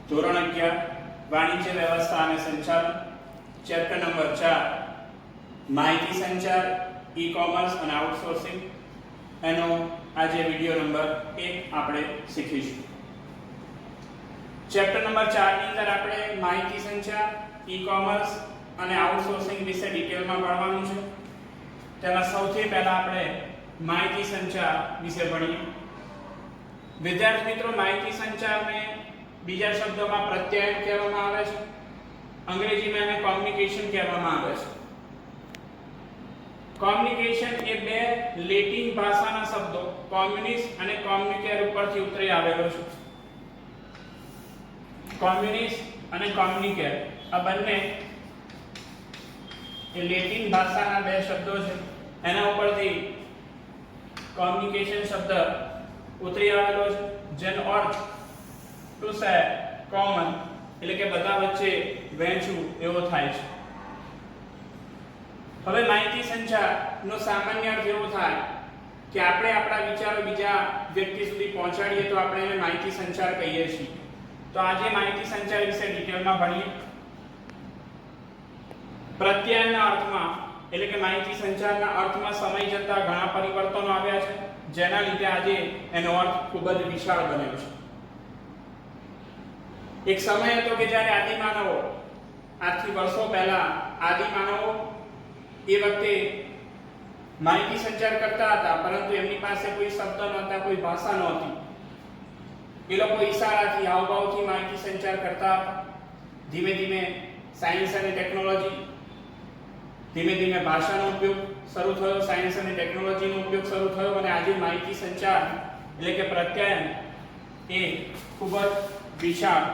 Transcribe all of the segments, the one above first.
ધોરણ 11 વાણિજ્ય વ્યવસ્થા અને સંચાલન, ચેપ્ટર નંબર 4 માહિતી સંચાર, ઈ કોમર્સ અને આઉટસોર્સિંગ એનો આજે વિડિયો નંબર 1 આપણે શીખીશું. ચેપ્ટર નંબર 4 ની અંદર આપણે માહિતી સંચાર, ઈ કોમર્સ અને આઉટસોર્સિંગ વિશે ડિટેલમાં ભણવાનું છે. તેમાં સૌથી પહેલા આપણે માહિતી સંચાર વિશે ભણીએ. વિદ્યાર્થી મિત્રો, માહિતી સંચારને બીજા શબ્દોમાં પ્રત્યાયન કહેવામાં આવે છે. અંગ્રેજીમાં એને કોમ્યુનિકેશન કહેવામાં આવે છે. કોમ્યુનિકેશન એ બે લેટિન ભાષાના શબ્દો કોમ્યુનિસ અને કોમ્યુનિકેર ઉપરથી ઉતરી આવેલો છે. કોમ્યુનિસ અને કોમ્યુનિકેર આ બંને એ લેટિન ભાષાના બે શબ્દો છે. એના ઉપરથી કોમ્યુનિકેશન શબ્દ ઉતરી આવેલો છે, જેનો અર્થ ટુ શેર, કોમન એટલે કે બધા વચ્ચે વહેંચવું એવો થાય છે. હવે માહિતી સંચારનો સામાન્ય અર્થ એવો થાય કે આપણે આપણા વિચારો બીજા વ્યક્તિ સુધી પહોંચાડીએ તો આપણે એને માહિતી સંચાર કહીએ છીએ. તો આજે માહિતી સંચાર વિશે ડિટેલમાં ભણીએ. પ્રત્યાયનના અર્થમાં એટલે કે માહિતી સંચારના અર્થમાં સમય જતાં ઘણા પરિવર્તનો આવ્યા છે, જેના લીધે આજે એનો અર્થ ખૂબ જ વિશાળ બન્યો છે. એક સમય હતો કે જ્યારે આદિમાનવો, આજથી વર્ષો પહેલા આદિમાનવો એ વખતે માહિતી સંચાર કરતા હતા, પરંતુ એમની પાસે કોઈ શબ્દ નહોતા, કોઈ ભાષા નહોતી. એ લોકો ઈશારાથી, હાવભાવથી માહિતી સંચાર કરતા હતા. ધીમે ધીમે સાયન્સ અને ટેકનોલોજી, ધીમે ધીમે ભાષાનો ઉપયોગ શરૂ થયો, સાયન્સ અને ટેકનોલોજીનો ઉપયોગ શરૂ થયો અને આજે માહિતી સંચાર એટલે કે પ્રત્યાયન એ ખૂબ જ વિશાળ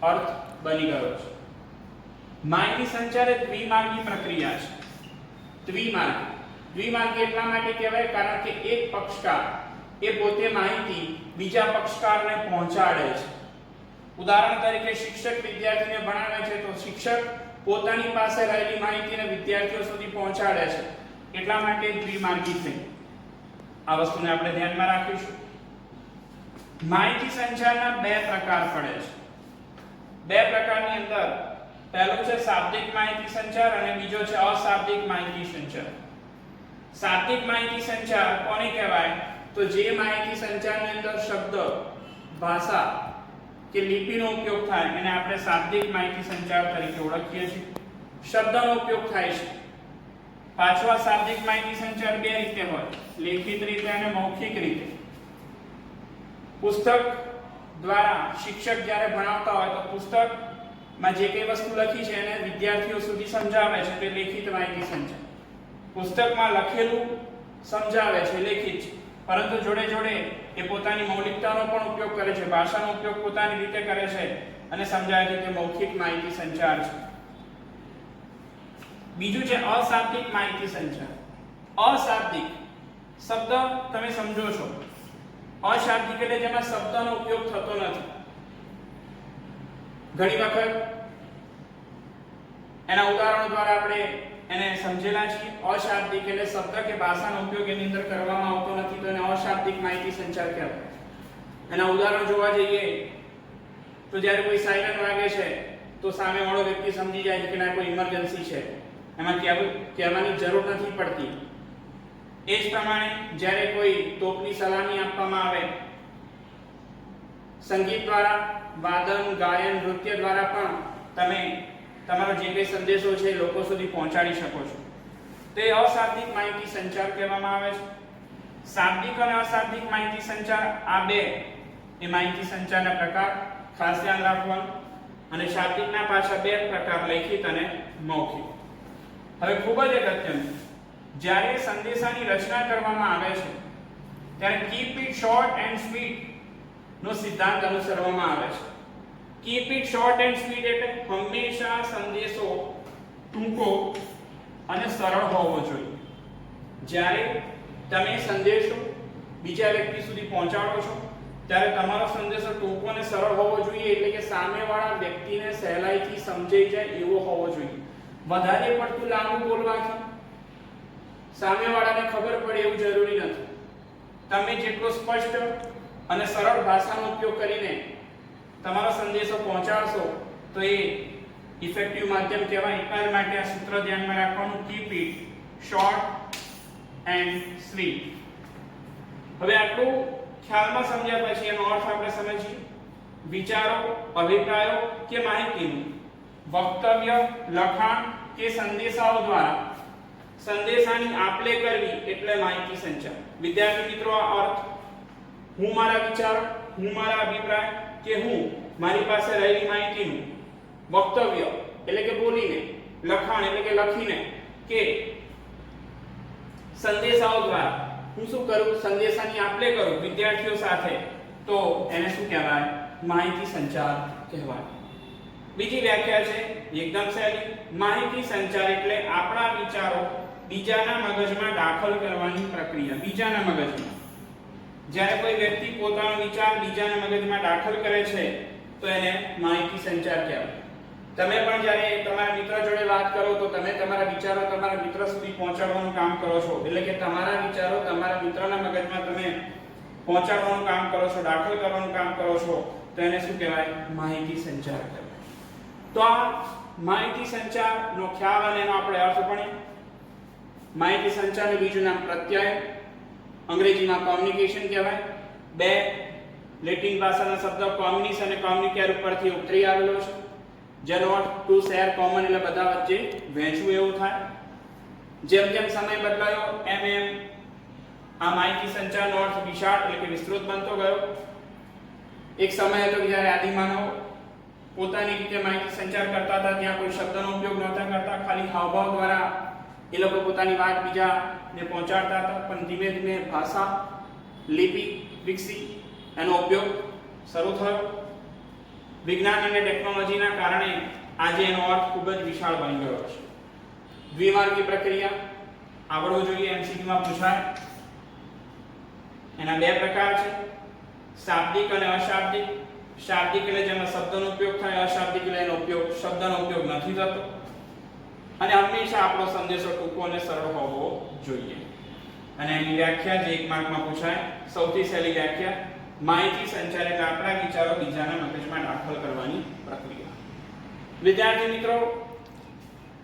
અર્થ બની ગયો છે. માહિતી સંચાર એ દ્વિમાર્ગી પ્રક્રિયા છે. દ્વિમાર્ગી એટલા માટે કહેવાય કારણ કે એક પક્ષકાર એ પોતે માહિતી બીજા પક્ષકારને પહોંચાડે છે. ઉદાહરણ તરીકે શિક્ષક વિદ્યાર્થીને ભણાવે છે તો શિક્ષક પોતાની પાસે રહેલી માહિતીને વિદ્યાર્થીઓ સુધી પહોંચાડે છે. એટલા માટે દ્વિમાર્ગી થઈ. આ વસ્તુને આપણે ધ્યાનમાં રાખીશું. માહિતી સંચારના બે પ્રકાર પડે છે. બે પ્રકારની અંદર પહેલો છે શાબ્દિક માહિતી સંચાર અને બીજો છે અશાબ્દિક માહિતી સંચાર. શાબ્દિક માહિતી સંચાર કોને કહેવાય? તો જે માહિતી સંચારની અંદર શબ્દ, ભાષા કે લિપિનો ઉપયોગ થાય એને આપણે શાબ્દિક માહિતી સંચાર તરીકે ઓળખીએ છીએ. શબ્દનો ઉપયોગ થાય છે. પાછો આ શાબ્દિક માહિતી સંચાર બે રીતે હોય, લેખિત રીતે અને મૌખિક રીતે. પુસ્તક દ્વારા શિક્ષક જ્યારે ભણાવતા હોય તો પુસ્તકમાં જે કઈ વસ્તુ લખી છે એને વિદ્યાર્થીઓ સુધી સમજાવે છે, તે લેખિત માહિતી સંચાર. પુસ્તકમાં લખેલું સમજાવે છે, લેખિત છે, પરંતુ જોડે જોડે એ પોતાની મૌલિકતાનો પણ ઉપયોગ કરે છે, ભાષાનો ઉપયોગ પોતાની રીતે કરે છે અને સમજાવે છે, તે મૌખિક માહિતી સંચાર છે. બીજું છે અશાબ્દિક માહિતી સંચાર. અશાબ્દિક શબ્દ તમે સમજો છો. અશાબ્દિક એટલે જેમાં શબ્દનો ઉપયોગ થતો નથી. ઘણી વખત એના ઉદાહરણો દ્વારા આપણે એને સમજેલા છીએ. અશાબ્દિક એટલે શબ્દ કે ભાષાનો ઉપયોગ એની અંદર કરવામાં આવતો નથી, તો એને અશાબ્દિક માહિતી સંચાર કહેવાય. એના ઉદાહરણ જોવા જઈએ તો જ્યારે કોઈ સાયરન વાગે છે તો સામેવાળો વ્યક્તિ સમજી જાય છે કે ના કોઈ ઇમરજન્સી છે, એમાં કહેવાની જરૂર નથી પડતી. એ જ પ્રમાણે જ્યારે કોઈ તોપની સલામી આપવામાં આવે, સંગીત દ્વારા, વાદન, ગાયન, નૃત્ય દ્વારા પણ તમે તમારો જે કંઈ સંદેશો છે લોકો સુધી પહોંચાડી શકો છો. તે અશાબ્દિક માહિતી સંચાર કહેવામાં આવે છે. શાબ્દિક અને અશાબ્દિક માહિતી સંચાર આ બે એ માહિતી સંચારના પ્રકાર, ખાસ ધ્યાન રાખવાનું. અને શાબ્દિકના પાછા બે પ્રકાર, લેખિત અને મૌખિક. હવે ખૂબ જ અગત્યનું, જ્યારે સંદેશાની રચના કરવામાં આવે છે ત્યારે keep it short and sweet નો સિદ્ધાંત અનુસરવામાં આવે છે. Keep it short and sweet એટલે હંમેશા સંદેશો ટૂંકો અને સરળ હોવો જોઈએ. જ્યારે તમે સંદેશો બીજા વ્યક્તિ સુધી પહોંચાડો છો ત્યારે તમારો સંદેશો ટૂંકો અને સરળ હોવો જોઈએ, એટલે કે સામેવાળા વ્યક્તિને સહેલાઈથી સમજાઈ જાય એવો હોવો જોઈએ. વધારે પડતું લાંબુ બોલવાથી સામેવાળાને ખબર પડે એવું જરૂરી નથી. તમે જેટલો સ્પષ્ટ અને સરળ ભાષાનો ઉપયોગ કરીને તમારો સંદેશો પહોંચાડશો તો એ ઇફેક્ટિવ માધ્યમ કહેવાય. એટલા માટે આ સૂત્ર ધ્યાનમાં રાખવાનું, keep it short and sweet. હવે આટલું ખ્યાલમાં સમજ્યા પછી એનો અર્થ આપણે સમજીએ. વિચારો, અભિપ્રાયો કે માહિતીનું વક્તવ્ય, લખાણ કે સંદેશાઓ દ્વારા સંદેશાની આપલે કરવી એટલે માહિતી સંચાર. વિદ્યાર્થી મિત્રો, આ અર્થ હું મારા વિચારો, હું મારા અભિપ્રાય કે હું મારી પાસે રહેલી માહિતીનું વક્તવ્ય એટલે કે બોલીને, લખાણ એટલે કે લખીને કે સંદેશાઓ દ્વારા હું શું કરું, સંદેશાની આપલે કરું વિદ્યાર્થીઓ સાથે, તો એને શું કહેવાય? માહિતી સંચાર કહેવાય. બીજી વ્યાખ્યા છે એકદમ સહેલી. માહિતી સંચાર એટલે આપણા વિચારો બીજાના મગજમાં દાખલ કરવાની પ્રક્રિયા. બીજાના મગજમાં જ્યારે કોઈ વ્યક્તિ પોતાનો વિચાર બીજાના મગજમાં દાખલ કરે છે તો એને માહિતી સંચાર કહેવાય. તમે પણ જ્યારે તમારા મિત્ર જોડે વાત કરો તો તમે તમારા વિચારો તમારા મિત્ર સુધી પહોંચાડવાનું કામ કરો છો. એટલે કે તમારા વિચારો તમારા મિત્રના મગજમાં તમે પહોંચાડવાનું કામ કરો છો, દાખલ કરવાનું કામ કરો છો, તો એને શું કહેવાય? માહિતી સંચાર કહેવાય. તો આ માહિતી સંચારનો ખ્યાલ અને એનો આપણે અર્થ ભણીએ. માહિતી સંચારનું બીજું નામ પ્રત્યય, અંગ્રેજીમાં કોમ્યુનિકેશન કહેવાય. બે લેટિન ભાષાના શબ્દ કોમ્યુનિસ અને કોમ્યુનિકેર ઉપરથી ઉતરી આવેલો છે, જેનો અર્થ ટુ શેર, કોમન એટલે બધા વચ્ચે વહેંચવું એવું થાય. જેમ જેમ સમય બદલાયો એમ એમ આ માહિતી સંચારનો અર્થ વિશાળ એટલે કે વિસ્તૃત બનતો ગયો. એક સમય હતો કે જ્યારે આદિમાનવ પોતાની રીતે માહિતી સંચાર કરતા હતા. ત્યાં કોઈ શબ્દનો ઉપયોગ નહોતા કરતા, ખાલી હાવભાવ દ્વારા એ લોકો પોતાની વાત બીજાને પહોંચાડતા હતા. પણ ધીમે ધીમે ભાષા, લિપિ વિકસી, એનો ઉપયોગ શરૂ થયો. વિજ્ઞાન અને ટેકનોલોજીના કારણે આજે એનો અર્થ ખૂબ જ વિશાળ બની ગયો છે. દ્વિમાર્ગી પ્રક્રિયા આવડવું જોઈએ, એમસીક્યુમાં પૂછાય. એના બે પ્રકાર છે, શાબ્દિક અને અશાબ્દિક. શાબ્દિક એટલે જેમાં શબ્દનો ઉપયોગ થાય, અશાબ્દિક એટલે એનો ઉપયોગ શબ્દનો ઉપયોગ નથી થતો. અને હંમેશા આપણો સંદેશો ટૂંકો અને સરળ હોવો જોઈએ. અને એની વ્યાખ્યા જે એક માર્કમાં પૂછાય, સૌથી સહેલી વ્યાખ્યા, માહિતી સંચાર એટલે આપણા વિચારો બીજાના મગજમાં દાખલ કરવાની પ્રક્રિયા. વિદ્યાર્થી મિત્રો,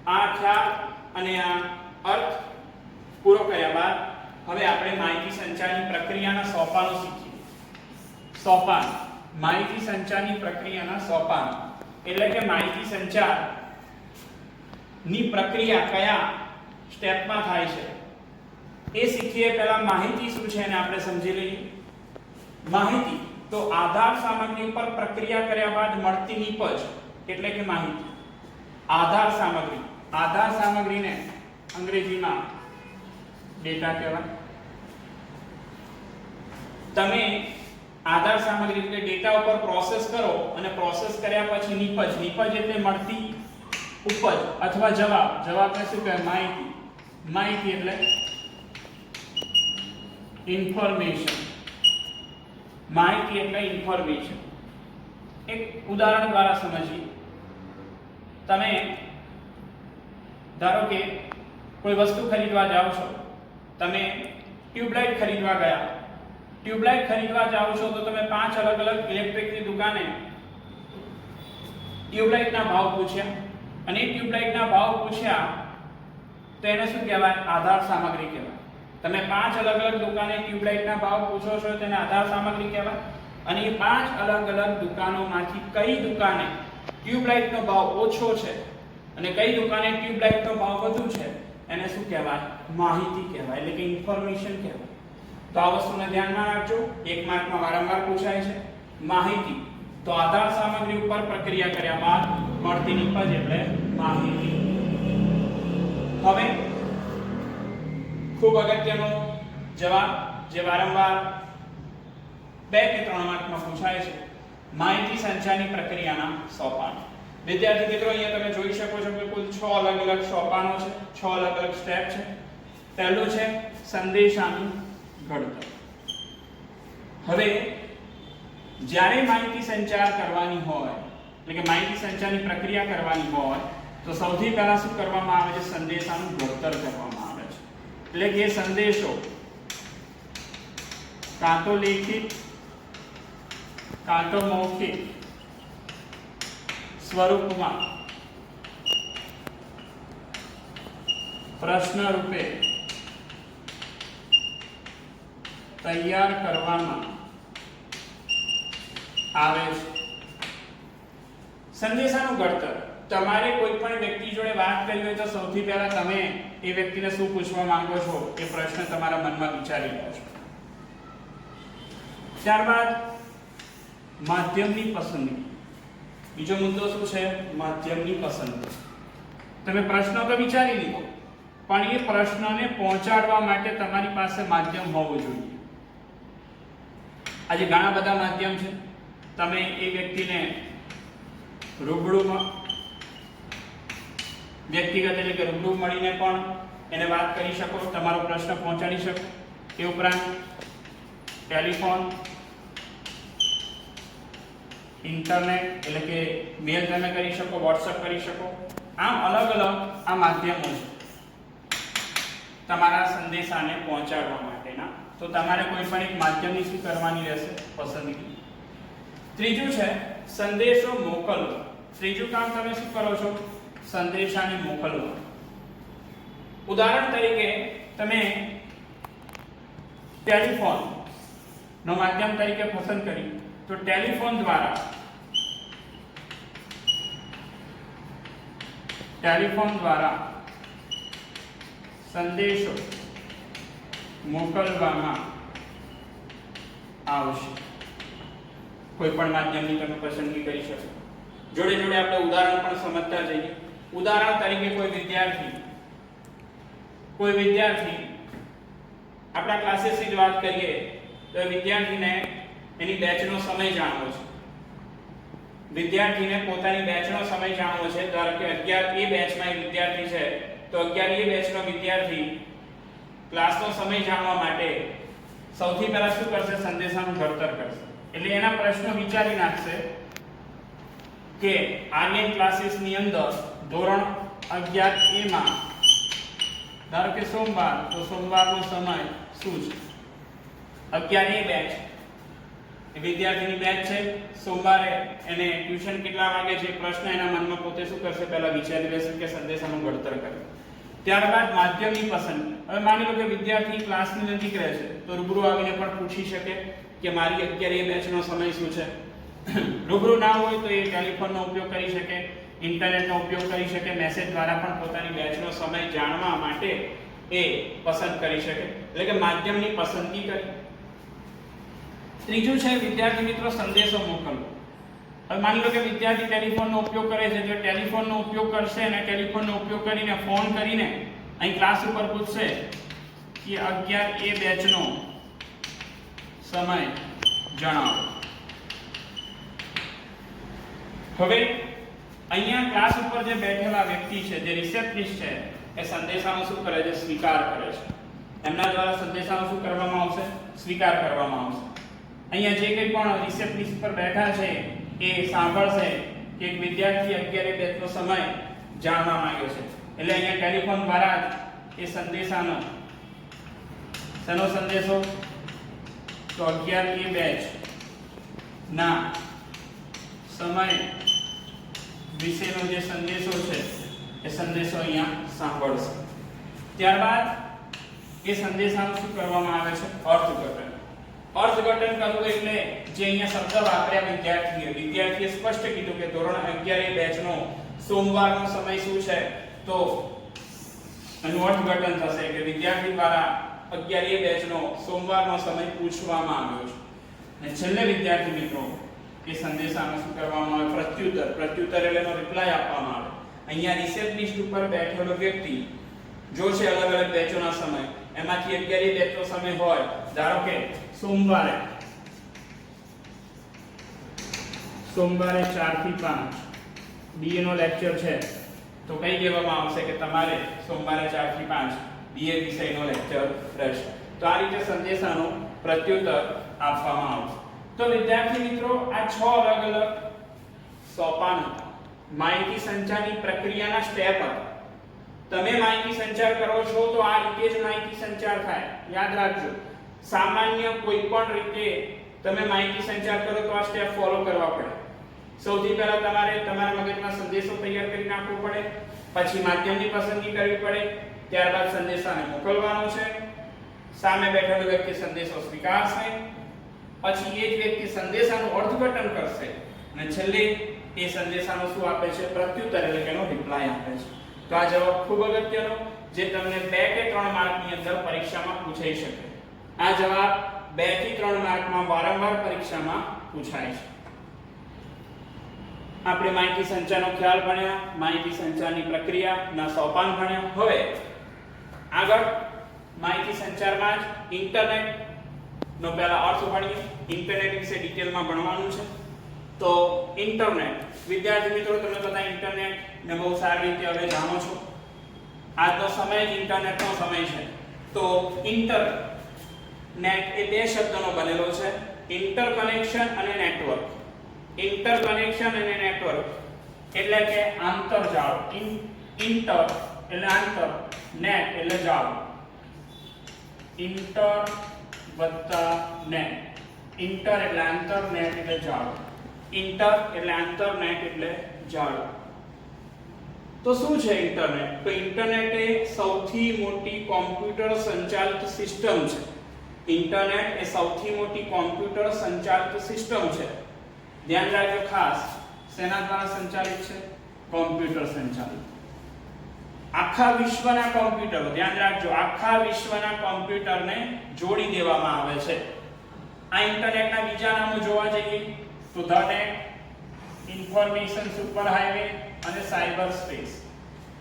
આ ખ્યાલ અને આ અર્થ પૂરો કર્યા બાદ હવે આપણે માહિતી સંચારની પ્રક્રિયાના સોપાનો શીખીએ. સોપાન, માહિતી સંચારની પ્રક્રિયાના સોપાન એટલે કે માહિતી સંચાર ની પ્રક્રિયા કયા સ્ટેપમાં થાય છે એ શીખીએ. પહેલા માહિતી શું છે એને આપણે સમજી લઈએ. માહિતી તો આધાર સામગ્રી પર પ્રક્રિયા કર્યા બાદ મળતી નિપજ એટલે કે માહિતી. આધાર સામગ્રી, આધાર સામગ્રીને અંગ્રેજીમાં ડેટા કહેવાય. તમે આધાર સામગ્રી એટલે ડેટા ઉપર પ્રોસેસ કરો અને પ્રોસેસ કર્યા પછી નિપજ, નિપજ એટલે મળતી ઉપજ અથવા જવાબ, જવાબને શું કહેવાય? માહિતી. માહિતી એટલે ઇન્ફોર્મેશન. માહિતી એટલે ઇન્ફોર્મેશન. એક ઉદાહરણ દ્વારા સમજીએ. તમે ધારો કે કોઈ વસ્તુ ખરીદવા જાઓ છો, તમે ટ્યુબલાઇટ ખરીદવા ગયા. ટ્યુબલાઇટ ખરીદવા જાઓ છો તો તમે 5 અલગ અલગ ઇલેક્ટ્રિકની દુકાને ટ્યુબલાઇટના ભાવ પૂછ્યા. અને ટ્યુબલાઇટના ભાવ પૂછ્યા તો એને શું કહેવાય? આધાર સામગ્રી કહેવાય. તમે 5 અલગ અલગ દુકાને ટ્યુબલાઇટના ભાવ પૂછો છો તેને આધાર સામગ્રી કહેવાય. અને એ 5 અલગ અલગ દુકાનોમાંથી કઈ દુકાને ટ્યુબલાઇટનો ભાવ ઓછો છે અને કઈ દુકાને ટ્યુબલાઇટનો ભાવ વધુ છે એને શું કહેવાય? માહિતી કહેવાય, એટલે કે ઇન્ફોર્મેશન કહેવાય. તો આ વસ્તુને ધ્યાનમાં રાખજો, એક માર્કમાં વારંવાર પૂછાય છે. માહિતી તો આધાર સામગ્રી ઉપર પ્રક્રિયા કર્યા બાદ મળતી નિપજ એટલે માહિતી. હવે ખૂબ અગત્યનો જવાબ જે વારંવાર 2 કે 3 માર્કમાં પૂછાય છે, માહિતી સંચારની પ્રક્રિયાના સોપાન. વિદ્યાર્થી મિત્રો, અહીંયા તમે જોઈ શકો છો કે કુલ 6 અલગ અલગ સોપાનો છે, 6 અલગ અલગ સ્ટેપ છે. પહેલું છે સંદેશાનું ઘડતર. હવે જ્યારે માહિતી સંચાર કરવાની હોય એટલે કે માહિતી સંચારની પ્રક્રિયા કરવાની હોય તો સૌથી પહેલા શું કરવામાં આવે છે? સંદેશાનું ઘડતર કરવામાં આવે છે. એટલે કે સંદેશો કાં તો લેખિત કાં તો મૌખિક સ્વરૂપમાં પ્રશ્ન રૂપે તૈયાર કરવામાં આવે છે. સંદેશાનું ઘડતર. તમારે કોઈ પણ વ્યક્તિ જોડે વાત કરવી હોય તો સૌથી પહેલા તમે એ વ્યક્તિને શું પૂછવા માંગો છો એ પ્રશ્ન તમારા મનમાં વિચારી લો છો. ત્યારબાદ માધ્યમની પસંદગી. બીજો મુદ્દો શું છે? માધ્યમની પસંદગી. તમે પ્રશ્ન તો વિચારી લીધો, પણ એ પ્રશ્નને પહોંચાડવા માટે તમારી પાસે માધ્યમ હોવું જોઈએ. આજે ઘણા બધા માધ્યમ છે. તમે એ વ્યક્તિને રૂબરૂમાં વ્યક્તિગત એટલે કે રૂબરૂ મળીને પણ એને વાત કરી શકો, તમારો પ્રશ્ન પહોંચાડી શકો. એ ઉપરાંત ટેલિફોન, ઇન્ટરનેટ એટલે કે મેલ તમે કરી શકો, વોટ્સએપ કરી શકો. આમ અલગ અલગ આ માધ્યમો છે તમારા સંદેશાને પહોંચાડવા માટેના. તો તમારે કોઈ પણ એક માધ્યમની શું કરવાની રહેશે? પસંદગી. ત્રીજું છે સંદેશો મોકલવો. ત્રીજું કામ તમે શું કરો છો? સંદેશાને મોકલવો. ઉદાહરણ તરીકે તમે ટેલિફોન નો માધ્યમ તરીકે પસંદ કરી તો ટેલિફોન દ્વારા સંદેશો મોકલવામાં આવશે. કોઈ પણ માધ્યમની તમે પસંદગી કરી શકો. જોડે જોડે આપણે ઉદાહરણ પણ સમજતા જઈએ. ઉદાહરણ તરીકે કોઈ વિદ્યાર્થી આપણા ક્લાસીસની જ વાત કરીએ તો વિદ્યાર્થીને એની બેચનો સમય જાણવો છે. વિદ્યાર્થીને પોતાની બેચનો સમય જાણવો છે. ધારો કે 11 એ બેચમાં એક વિદ્યાર્થી છે તો 11 એ બેચનો વિદ્યાર્થી ક્લાસનો સમય જાણવા માટે સૌથી પહેલા શું કરશે? સંદેશાનું ઘડતર કરશે. એટલે એના પ્રશ્નો વિચારી નાખશે કે આર્યન ક્લાસીસની અંદર ધોરણ 11A માં ધારો કે સોમવાર, તો સોમવારનો સમય શું છે? 11A બેચ વિદ્યાર્થીની બેચ છે. સોમવારે એને ટ્યુશન કેટલા વાગે છે? પ્રશ્ન એના મનમાં પોતે શું કરશે? પહેલા વિચારી લેશે કે સંદેશાનું ઘડતર કરે. ત્યારબાદ માધ્યમની પસંદગી. હવે માની લો કે વિદ્યાર્થી ક્લાસની નજીક રહે છે તો રૂબરૂ આવીને પણ પૂછી શકે કે મારી 11A બેચનો સમય શું છે. રૂબરૂ ના હોય તો એ ટેલિફોનનો ઉપયોગ કરી શકે, ઇન્ટરનેટનો ઉપયોગ કરી શકે, મેસેજ દ્વારા પણ પોતાની બેચનો સમય જાણવા માટે એ પસંદ કરી શકે. એટલે કે માધ્યમની પસંદગી કરી. ત્રીજું છે વિદ્યાર્થી મિત્રો સંદેશો મોકલવો. હવે માની લો કે વિદ્યાર્થી ટેલિફોનનો ઉપયોગ કરે છે તો ટેલિફોનનો ઉપયોગ કરશે અને ટેલિફોનનો ઉપયોગ કરીને ફોન કરીને અહીં ક્લાસ ઉપર પૂછશે કે 11A બેચનો સમય જણાવો. હવે અહીંયા ક્લાસ ઉપર જે બેઠેલા વ્યક્તિ છે, જે રિસેપ્શનિસ્ટ છે, એ સંદેશાનો શું કરે છે? સ્વીકાર કરે છે. એમના દ્વારા સંદેશાનો શું કરવામાં આવશે? સ્વીકાર કરવામાં આવશે. અહીંયા જે કંઈ પણ રિસેપ્શનિસ્ટ પર બેઠા છે એ સાંભળશે કે એક વિદ્યાર્થી 11A બેચનો સમય જાણવા માંગ્યો છે. એટલે અહીંયા ટેલિફોન દ્વારા જ એ સંદેશાનો શેનો સંદેશો? તો 11A બેચ ના સમય વિશેનો જે સંદેશો છે એ સંદેશો અહીંયા સાંભળશે. ત્યારબાદ એ સંદેશાનું શું કરવામાં આવે છે? અર્થઘટન. અર્થઘટન કરવું એટલે જે અહીંયા શબ્દ વાપર્યા વિદ્યાર્થીએ સ્પષ્ટ કીધું કે ધોરણ 11A બેચનો સોમવારનો સમય શું છે, તો એનું અર્થઘટન થશે કે વિદ્યાર્થી દ્વારા 11A બેચનો સોમવારનો સમય પૂછવામાં આવ્યો છે. અને છેલ્લે વિદ્યાર્થી મિત્રો એ સંદેશામાં શું કરવામાં આવે? પ્રત્યુત્તર એટલે એનો રિપ્લાય આપવામાં આવે. અહીંયા રિસેપ્શનિસ્ટ ઉપર બેઠેલો વ્યક્તિ જો છે અલગ અલગ બેચોના સમય, એમાંથી 11A બેચનો સમય હોય, ધારો કે સોમવારે 4 થી 5 BA નો લેક્ચર છે તો કઈ કહેવામાં આવશે કે તમારે સોમવારે 4 થી 5 BA વિષયનો લેક્ચર રહેશે. તો આ રીતે સંદેશાનો પ્રત્યુત્તર આપવામાં આવશે. તો વિદ્યાર્થી મિત્રો આ 6 અલગ અલગ સોપાન હતા. માહિતી સંચારની પ્રક્રિયાના સ્ટેપ હતા. તમે માહિતી સંચાર કરો છો તો આ રીતે જ માહિતી સંચાર થાય. યાદ રાખજો, સામાન્ય કોઈ પણ રીતે તમે માહિતી સંચાર કરો તો આ સ્ટેપ ફોલો કરવા પડે. સૌથી પહેલા તમારે તમારા મગજમાં સંદેશો તૈયાર કરી નાખવો પડે, પછી માધ્યમની પસંદગી કરવી પડે, ત્યારબાદ સંદેશાને મોકલવાનો છે, સામે બેઠેલો વ્યક્તિ સંદેશો સ્વીકારશે, પછી એ જ વ્યક્તિ સંદેશાનું અર્થઘટન કરશે અને છેલ્લે એ સંદેશાનો શું આપે છે, પ્રત્યુત્તર એટલે કે એનો રિપ્લાય આપે છે. તો આ જવાબ ખૂબ અગત્યનો, જે તમને 2 કે 3 માર્કની અંદર પરીક્ષામાં પૂછાઈ શકે. આ જવાબ 2 થી 3 માર્કમાં વારંવાર પરીક્ષામાં પૂછાય છે. આપણે માહિતી સંચારનો ખ્યાલ ભણ્યા, માહિતી સંચારની પ્રક્રિયાના સોપાન ભણ્યા. હવે આગળ માહિતી સંચારમાં જ ઇન્ટરનેટ નો પહેલા અર્થ ભણીએ. ઇન્ટરનેટ વિશે ડિટેલમાં ભણવાનું છે. તો ઇન્ટરનેટ, વિદ્યાર્થી મિત્રો તમે બધા ઇન્ટરનેટ ને બહુ સારી રીતે હવે જાણો છો. આજનો સમય જ ઇન્ટરનેટનો સમય છે. તો ઇન્ટરનેટ એ 2 શબ્દોનો બનેલો છે, ઇન્ટરકનેક્શન અને નેટવર્ક. ઇન્ટરકનેક્શન અને નેટવર્ક એટલે કે આંતરજાળ. ઇન્ટર એટલે આંતર, નેટ એટલે જાળ. ઇન્ટર વત્તા નેટ. ઇન્ટર એટલે આંતર, નેટ એટલે જાળ. ઇન્ટર એટલે આંતર, નેટ એટલે જાળ. તો શું છે ઇન્ટરનેટ? તો ઇન્ટરનેટ એ સૌથી મોટી કોમ્પ્યુટર સંચાલિત સિસ્ટમ છે. ઇન્ટરનેટ એ સૌથી મોટી કોમ્પ્યુટર સંચાલિત સિસ્ટમ છે. ધ્યાન રાખજો ખાસ, શેના દ્વારા સંચાલિત છે? કોમ્પ્યુટર સંચાલિત. આખા વિશ્વના કોમ્પ્યુટરો, ધ્યાન રાખજો, આખા વિશ્વના કોમ્પ્યુટરને જોડી દેવામાં આવે છે. આ ઇન્ટરનેટના બીજા નામો જોવા જઈએ તો the net, information super highway અને સાયબર સ્પેસ.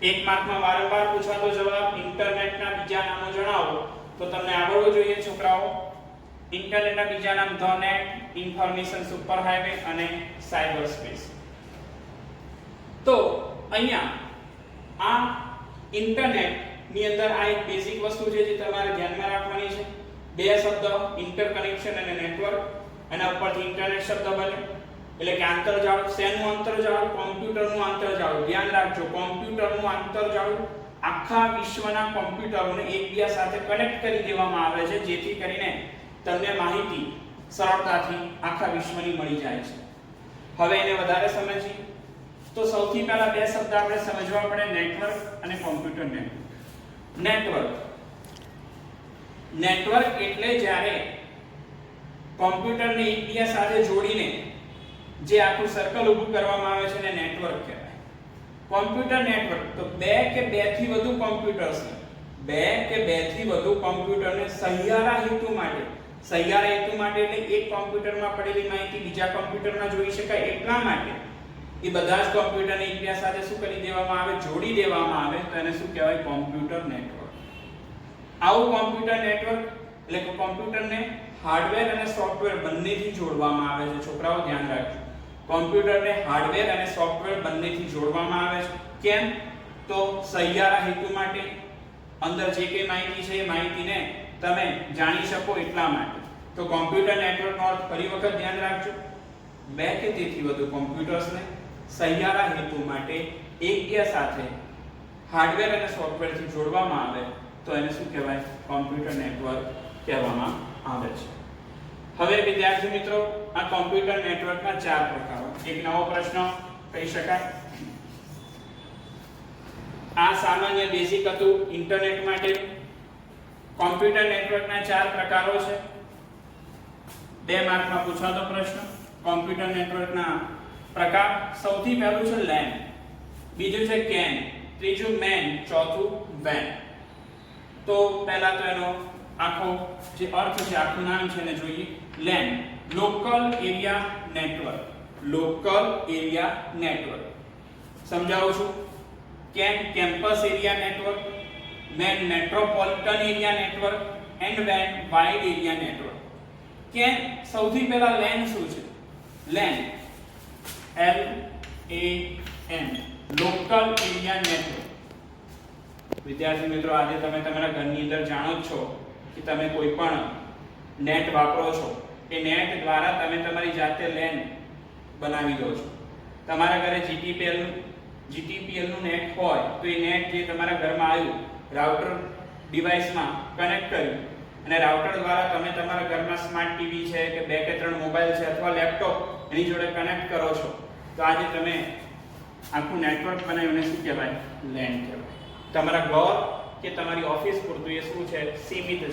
1 માર્કમાં વારંવાર પૂછાતો જવાબ ઇન્ટરનેટના બીજા નામો જણાવો તો તમને આવડવું જોઈએ છોકરાઓ. ઇન્ટરનેટના બીજા નામ the net, information super highway અને સાયબર સ્પેસ. તો અહીંયા આ ઇન્ટરનેટ ની અંદર આ એક બેઝિક વસ્તુ છે જે તમારે ધ્યાનમાં રાખવાની છે. 2 શબ્દ ઇન્ટરકનેક્શન અને નેટવર્ક, એના ઉપરથી ઇન્ટરનેટ શબ્દ બને એટલે કે આંતરજાળ. શેનું આંતરજાળ? કોમ્પ્યુટરનું આંતરજાળ. ધ્યાન રાખજો, કોમ્પ્યુટરનું આંતરજાળ આખા વિશ્વના કોમ્પ્યુટરોને એકબીજા સાથે કનેક્ટ કરી દેવામાં આવે છે, જેથી કરીને તમને માહિતી સરળતાથી આખા વિશ્વની મળી જાય છે. હવે એને વધારે સમજીએ તો સૌથી પહેલા 2 શબ્દ આપણે સમજવા પડે, નેટવર્ક અને કોમ્પ્યુટર નેટવર્ક. નેટવર્ક નેટવર્ક એટલે જ્યારે કોમ્પ્યુટરને એકબીજા સાથે જોડીને જે આખું સર્કલ ઊભું કરવામાં આવે છે એને નેટવર્ક કહેવાય. કોમ્પ્યુટર નેટવર્ક તો 2 કે 2 થી વધુ કોમ્પ્યુટર્સને, 2 કે 2 થી વધુ કોમ્પ્યુટરને સહિયારા હેતુ માટે, સહિયારા હેતુ માટે એટલે એક કોમ્પ્યુટરમાં પડેલી માહિતી બીજા કોમ્પ્યુટરમાં જોઈ શકાય એટલા માટે એ બધા જ કોમ્પ્યુટરને એકબીજા સાથે શું કરી દેવામાં આવે? જોડી દેવામાં આવે. તો એને શું કહેવાય? Computer network. આવું કોમ્પ્યુટર નેટવર્ક એટલે કે કોમ્પ્યુટરને હાર્ડવેર અને સોફ્ટવેર બંનેથી જોડવામાં આવે છે. છોકરાઓ ધ્યાન રાખજો, કોમ્પ્યુટરને હાર્ડવેર અને સોફ્ટવેર બંનેથી જોડવામાં આવે છે. કેમ? તો સહિયારા હેતુ માટે, અંદર જે કંઈ માહિતી છે એ માહિતીને તમે જાણી શકો એટલા માટે. તો કોમ્પ્યુટર નેટવર્કનો અર્થ ફરી વખત ધ્યાન રાખજો, 2 કે તેથી વધુ કોમ્પ્યુટર્સને સહિયારા હેતુ માટે એકબીજા સાથે હાર્ડવેર અને સોફ્ટવેરથી જોડવામાં આવે તો એને શું કહેવાય? કોમ્પ્યુટર નેટવર્ક કહેવામાં આવે છે. હવે વિદ્યાર્થી મિત્રો, આ કોમ્પ્યુટર નેટવર્કના 4 પ્રકારો. એક નવો પ્રશ્ન કહી શકાય. આ સામાન્ય બેઝિક હતું ઇન્ટરનેટ માટે. કોમ્પ્યુટર નેટવર્કના 4 પ્રકારો છે. 2 માર્કમાં પૂછાતો પ્રશ્ન. કોમ્પ્યુટર નેટવર્કના પ્રકાર, સૌથી પહેલું છે LAN, બીજું છે CAN, ત્રીજું MAN, ચોથું WAN. તો પહેલા તો એનો આખો જે અર્થ છે, આખું નામ છે એને જોઈએ. LAN, local area network. Local area network સમજાવું છું. CAN, campus area network. MAN, metropolitan area network. And WAN, wide area network. CAN, સૌથી પહેલા LAN શું છે? LAN, LAN, local area network. વિદ્યાર્થી મિત્રો, આજે તમે તમારા ઘરની અંદર જાણો જ છો કે તમે કોઈ પણ નેટ વાપરો છો, એ નેટ દ્વારા તમે તમારી જાતે LAN બનાવી દો છો. તમારા ઘરે GTPL નું નેટ હોય તો એ નેટ જે તમારા ઘરમાં આવ્યું, રાઉટર ડિવાઇસમાં કનેક્ટ કર્યું અને રાઉટર દ્વારા તમે તમારા ઘરમાં સ્માર્ટ ટીવી છે કે 2 કે 3 મોબાઈલ છે અથવા લેપટોપ એની જોડે કનેક્ટ કરો છો. તો આજે તમે આખું નેટવર્ક બનાવ્યું એને શું કહેવાય? લેન કહેવાય. તમારા ઘર કે તમારી ઓફિસ પૂરતું એ શું છે? સીમિત છે.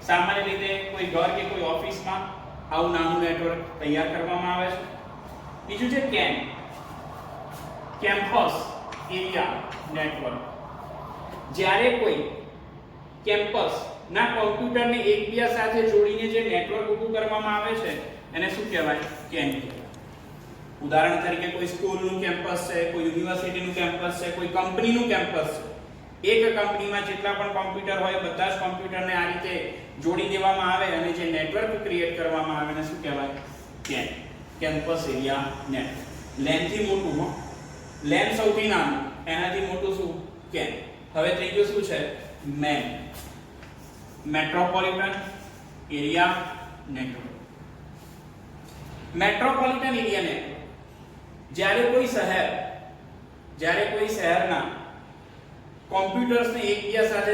સામાન્ય રીતે કોઈ ઘર કે કોઈ ઓફિસમાં આવું નાનું નેટવર્ક તૈયાર કરવામાં આવે છે. બીજું છે કેન, કેમ્પસ એરિયા નેટવર્ક. જ્યારે કોઈ કેમ્પસ ના કોમ્પ્યુટરને એકબીજા સાથે જોડીને જે નેટવર્ક ઊભું કરવામાં આવે છે એને શું કહેવાય? કેન કહેવાય. ઉદાહરણ તરીકે કોઈ સ્કૂલનું કેમ્પસ છે, કોઈ યુનિવર્સિટીનું કેમ્પસ છે, કોઈ કંપનીનું કેમ્પસ છે. એક કંપનીમાં જેટલા પણ કોમ્પ્યુટર હોય બધા જ કોમ્પ્યુટરને આ રીતે જોડી દેવામાં આવે અને જે નેટવર્ક ક્રિએટ કરવામાં આવે એને શું કહેવાય? CAN, campus area network. LAN થી મોટું હો, લેન સૌથી નાનું, એનાથી મોટું શું? કેન. હવે ત્રીજું શું છે? MAN, metropolitan area network. Metropolitan area network જ્યારે કોઈ શહેરના કોમ્પ્યુટર્સને એકબીજા સાથે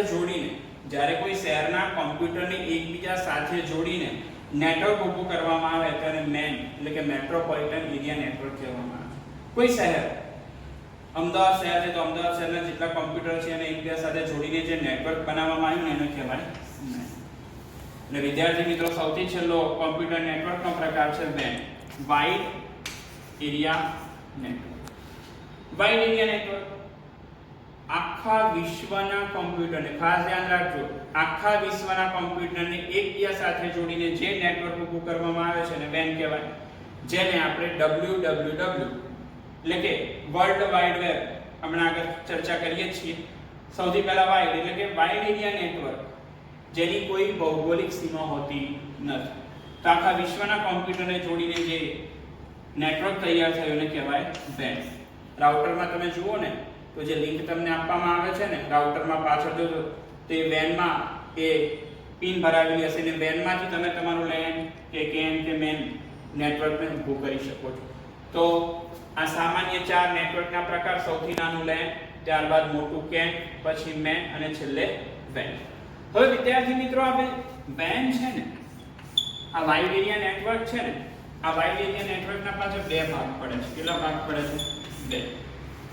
જોડીને નેટવર્ક ઊભું કરવામાં આવે તેને મેન એટલે કે મેટ્રોપોલિટન એરિયા નેટવર્ક કહેવામાં આવે છે. કોઈ શહેર, અમદાવાદ શહેર છે તો અમદાવાદ શહેરના જેટલા કોમ્પ્યુટર છે એને એકબીજા સાથે જોડીને જે નેટવર્ક બનાવવામાં આવ્યું એને કહેવાય મેન. અને વિદ્યાર્થી મિત્રો સૌથી છેલ્લો કોમ્પ્યુટર નેટવર્કનો પ્રકાર છે વેન, wide area network. Wide area network આખા વિશ્વના કોમ્પ્યુટરને, ખાસ ધ્યાન રાખજો, આખા વિશ્વના કોમ્પ્યુટરને એકબીજા સાથે જોડીને જે નેટવર્ક ઊભું કરવામાં આવે છે એને વેન કહેવાય. જેને આપણે WWW એટલે કે વર્લ્ડ વાઇડ વેબ હમણાં આગળ ચર્ચા કરીએ છીએ. સૌથી પહેલા વાઇડ એટલે કે વાઇડ એરિયા નેટવર્ક જેની કોઈ ભૌગોલિક સીમા હોતી નથી. તો આખા વિશ્વના કોમ્પ્યુટરને જોડીને જે નેટવર્ક તૈયાર થયું એને કહેવાય વેન. રાઉટરમાં તમે જુઓ ને તો જે લિંક તમને આપવામાં આવે છે ને રાઉટરમાં પાછળ જોજો તે વેનમાં એ પિન ભરાવેલી હશે ને વેનમાંથી તમે તમારું લેન કે કેન કે મેન નેટવર્કને ઊભું કરી શકો છો. તો આ સામાન્ય ચાર નેટવર્કના પ્રકાર: સૌથી નાનું લેન, ત્યારબાદ મોટું કેન, પછી મેન અને છેલ્લે વેન. હવે વિદ્યાર્થી મિત્રો આપણે વેન છે ને આ વાઇડ એરિયા નેટવર્ક છે ને આ વાઇડ એરિયા નેટવર્કના પાછળ બે ભાગ પડે છે. કેટલા ભાગ પડે છે? બે.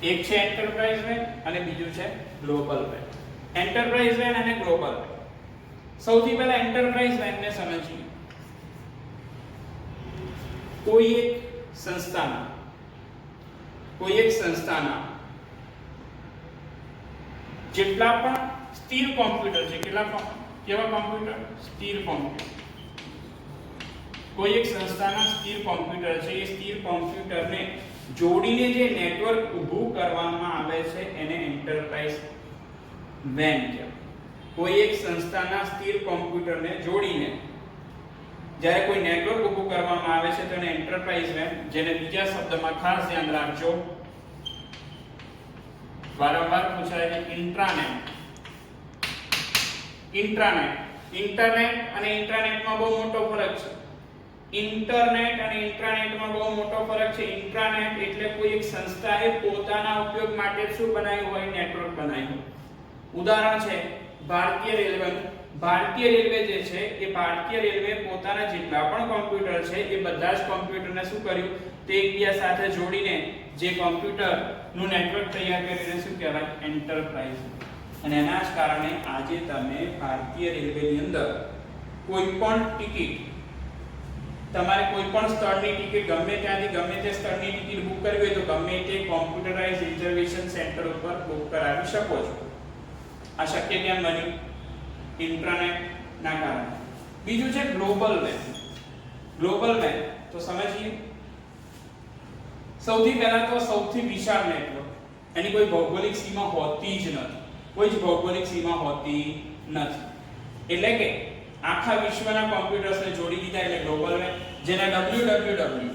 એક છે એન્ટરપ્રાઇઝ વેન અને બીજું છે ગ્લોબલ વેન. એન્ટરપ્રાઇઝ વેન અને ગ્લોબલ વેન. સૌથી પહેલા એન્ટરપ્રાઇઝ વેનને સમજીએ. કોઈ એક સંસ્થાના જેટલા પણ સ્થિર કોમ્પ્યુટર છે, કેવા કોમ્પ્યુટર? સ્થિર કોમ્પ્યુટર. કોઈ એક સંસ્થાના સ્થિર કોમ્પ્યુટર છે, એ સ્થિર કોમ્પ્યુટરને જોડીને જે નેટવર્ક ઊભું કરવામાં આવે છે એને એન્ટરપ્રાઇઝ વેન કહેવાય. કોઈ એક સંસ્થાના સ્થિર કોમ્પ્યુટરને જોડીને જ્યારે કોઈ નેટવર્ક ઊભું કરવામાં આવે છે તેને એન્ટરપ્રાઇઝ વેન, જેને બીજા શબ્દમાં ખાસ ધ્યાન રાખજો વારંવાર પૂછાય છે ઇન્ટ્રાનેટ. ઇન્ટરનેટ અને ઇન્ટ્રાનેટમાં બહુ મોટો ફરક છે. ઇન્ટરનેટ અને ઇન્ટ્રાનેટમાં બહુ મોટો ફરક છે. ઇન્ટ્રાનેટ એટલે કોઈ એક સંસ્થાએ પોતાના ઉપયોગ માટે શું બનાવ્યું હોય? નેટવર્ક બનાવ્યું. ઉદાહરણ છે ભારતીય રેલવેનું. ભારતીય રેલવે જે છે એ ભારતીય રેલવે પોતાના જેટલા પણ કોમ્પ્યુટર છે એ બધા જ કોમ્પ્યુટરને શું કર્યું? તે એકબીજા સાથે જોડીને જે કોમ્પ્યુટરનું નેટવર્ક તૈયાર કરીને શું કહેવાય? એન્ટરપ્રાઇઝ. અને એના જ કારણે આજે તમે ભારતીય રેલવેની અંદર કોઈ પણ ટિકિટ, તમારે કોઈ પણ સ્થળની ટિકિટ ગમે ત્યાંથી ગમે તે સ્થળની ટિકિટ બુક કરવી હોય તો ગમે તે કોમ્પ્યુટરાઇઝ રિઝર્વેશન સેન્ટર ઉપર બુક કરાવી શકો છો. આ શક્ય કેમ બન્યું? ઇન્ટરનેટ ના કારણે. બીજું છે ગ્લોબલ વેન. ગ્લોબલ વેન તો સમજીએ. સૌથી પહેલા તો સૌથી વિશાળ નેટવર્ક, એની કોઈ ભૌગોલિક સીમા હોતી જ નથી. કોઈ જ ભૌગોલિક સીમા હોતી નથી. એટલે કે આખા વિશ્વના કોમ્પ્યુટર્સને જોડી દીધા એટલે ગ્લોબલ વેન, જેને WWW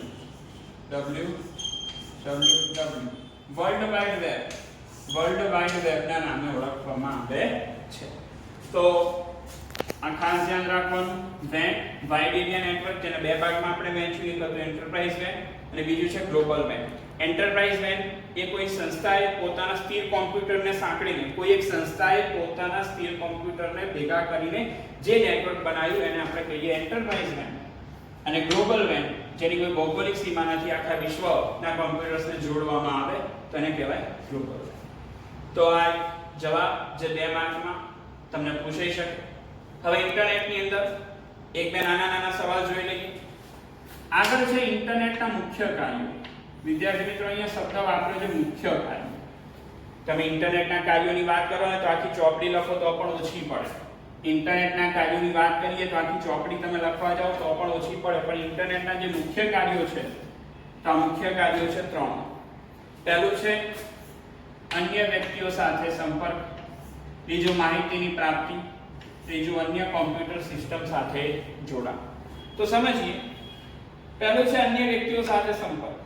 વર્લ્ડ વાઇડ વેબના નામે ઓળખવામાં આવે છે. તો આ ખાસ ધ્યાન રાખવાનું. વેન, વાઇડ એરિયા નેટવર્ક, જેને બે ભાગમાં આપણે વહેંચ્યું, એક હતું એન્ટરપ્રાઇઝ વેન અને બીજું છે ગ્લોબલ વેન. એન્ટરપ્રાઇઝ વેન એ કોઈ સંસ્થાએ પોતાના સ્થિર કોમ્પ્યુટરને સાંકળીને, કોઈ એક સંસ્થાએ પોતાના સ્થિર કોમ્પ્યુટરને ભેગા કરીને જે નેટવર્ક બનાવ્યું એને આપણે કહીએ એન્ટરપ્રાઇઝ વેન. અને ગ્લોબલ વેન જેની કોઈ ભૌગોલિક સીમા નથી, આખા વિશ્વના કોમ્પ્યુટર્સને જોડવામાં આવે તો એને કહેવાય ગ્લોબલ. તો આ જવાબ જે 2 માર્કમાં તમને પૂછાઈ શકે. હવે ઇન્ટરનેટની અંદર એક બે નાના સવાલ જોઈ લઈએ. આગળ છે ઇન્ટરનેટના મુખ્ય કાર્યો. વિદ્યાર્થી મિત્રો અહીંયા શબ્દ વાપર્યો છે મુખ્ય કાર્યો. તમે ઇન્ટરનેટના કાર્યોની વાત કરો ને તો આખી ચોપડી લખો તો પણ ઓછી પડે. ઇન્ટરનેટના કાર્યોની વાત કરીએ તો આખી ચોપડી તમે લખવા જાઓ તો પણ ઓછી પડે. પણ ઇન્ટરનેટના જે મુખ્ય કાર્યો છે તો આ મુખ્ય કાર્યો છે 3. પહેલું છે અન્ય વ્યક્તિઓ સાથે સંપર્ક, બીજું માહિતીની પ્રાપ્તિ, ત્રીજું અન્ય કોમ્પ્યુટર સિસ્ટમ સાથે જોડાણ. તો સમજીએ. પહેલું છે અન્ય વ્યક્તિઓ સાથે સંપર્ક.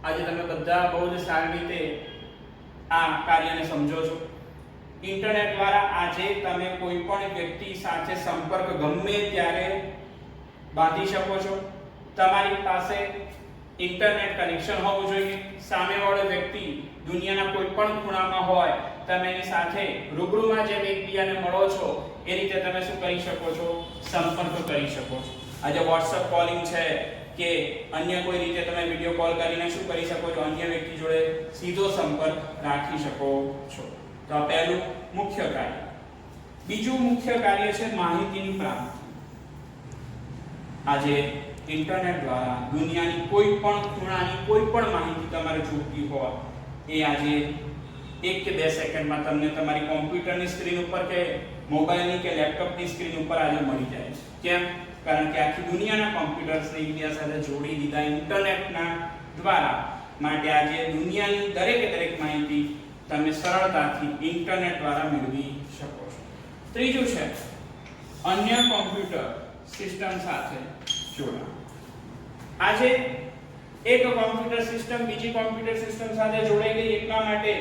આજે તમે બધા બહુ જ સારી રીતે આ કાર્યને સમજો છો. ઇન્ટરનેટ દ્વારા આજે તમે કોઈ પણ વ્યક્તિ સાથે સંપર્ક ગમે ત્યારે બાંધી શકો છો. તમારી પાસે ઇન્ટરનેટ કનેક્શન હોવું જોઈએ. સામેવાળો વ્યક્તિ દુનિયાના કોઈ પણ ખૂણામાં હોય, તમે એની સાથે રૂબરૂમાં જે એકબીજાને મળો છો એ રીતે તમે શું કરી શકો છો? સંપર્ક કરી શકો છો. આજે WhatsApp કોલિંગ છે કે અન્ય કોઈ રીતે તમે વિડિયો કોલ કરીને શું કરી શકો છો? અન્ય વ્યક્તિ જોડે સીધો સંપર્ક રાખી શકો છો. તો આ પહેલું મુખ્ય કાર્ય. બીજું મુખ્ય કાર્ય છે માહિતીની પ્રાપ્તિ. આજે ઇન્ટરનેટ દ્વારા દુનિયાની કોઈ પણ ખૂણાની કોઈ પણ માહિતી તમારે જોઈતી હોય એ આજે 1 કે 2 સેકન્ડમાં તમને તમારી કોમ્પ્યુટરની સ્ક્રીન ઉપર કે મોબાઈલની કે લેપટોપની સ્ક્રીન ઉપર આજે મળી જાય છે. કેમ? કારણ કે આખી દુનિયાના કોમ્પ્યુટર્સને એકબીજા સાથે જોડી દીધા ઇન્ટરનેટના દ્વારા. માટે આજે દુનિયાની દરેક માહિતી તમે સરળતાથી ઇન્ટરનેટ દ્વારા મેળવી શકો છો. ત્રીજું છે અન્ય કોમ્પ્યુટર સિસ્ટમ સાથે જોડાણ. આજે એક કોમ્પ્યુટર સિસ્ટમ બીજી કોમ્પ્યુટર સિસ્ટમ સાથે જોડાઈ ગઈ એટલા માટે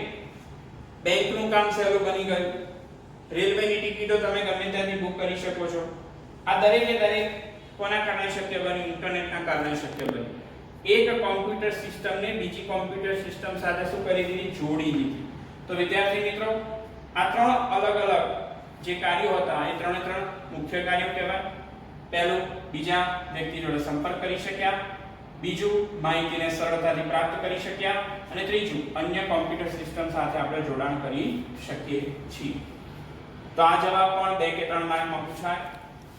બેંકનું કામ સહેલું બની ગયું. રેલવેની ટિકિટો તમે ગમે ત્યાંથી બુક કરી શકો છો. આ દરેક કોના કારણે શક્ય બન્યું? ઇન્ટરનેટના કારણે શક્ય બન્યું. એક કોમ્પ્યુટર સિસ્ટમને બીજી કોમ્પ્યુટર સિસ્ટમ સાથે શું કરી દીધી? જોડી દીધી. તો વિદ્યાર્થી મિત્રો આ 3 અલગ જે કાર્યો હતા એ 3 મુખ્ય કાર્યો કહેવાય. પહેલું બીજા વ્યક્તિ જોડે સંપર્ક કરી શક્યા, બીજું માહિતીને સરળતાથી પ્રાપ્ત કરી શક્યા અને ત્રીજું અન્ય કોમ્પ્યુટર સિસ્ટમ સાથે આપણે જોડાણ કરી શકીએ છીએ. તો આ જવાબ પણ 2 કે 3 માર્કમાં પૂછાય.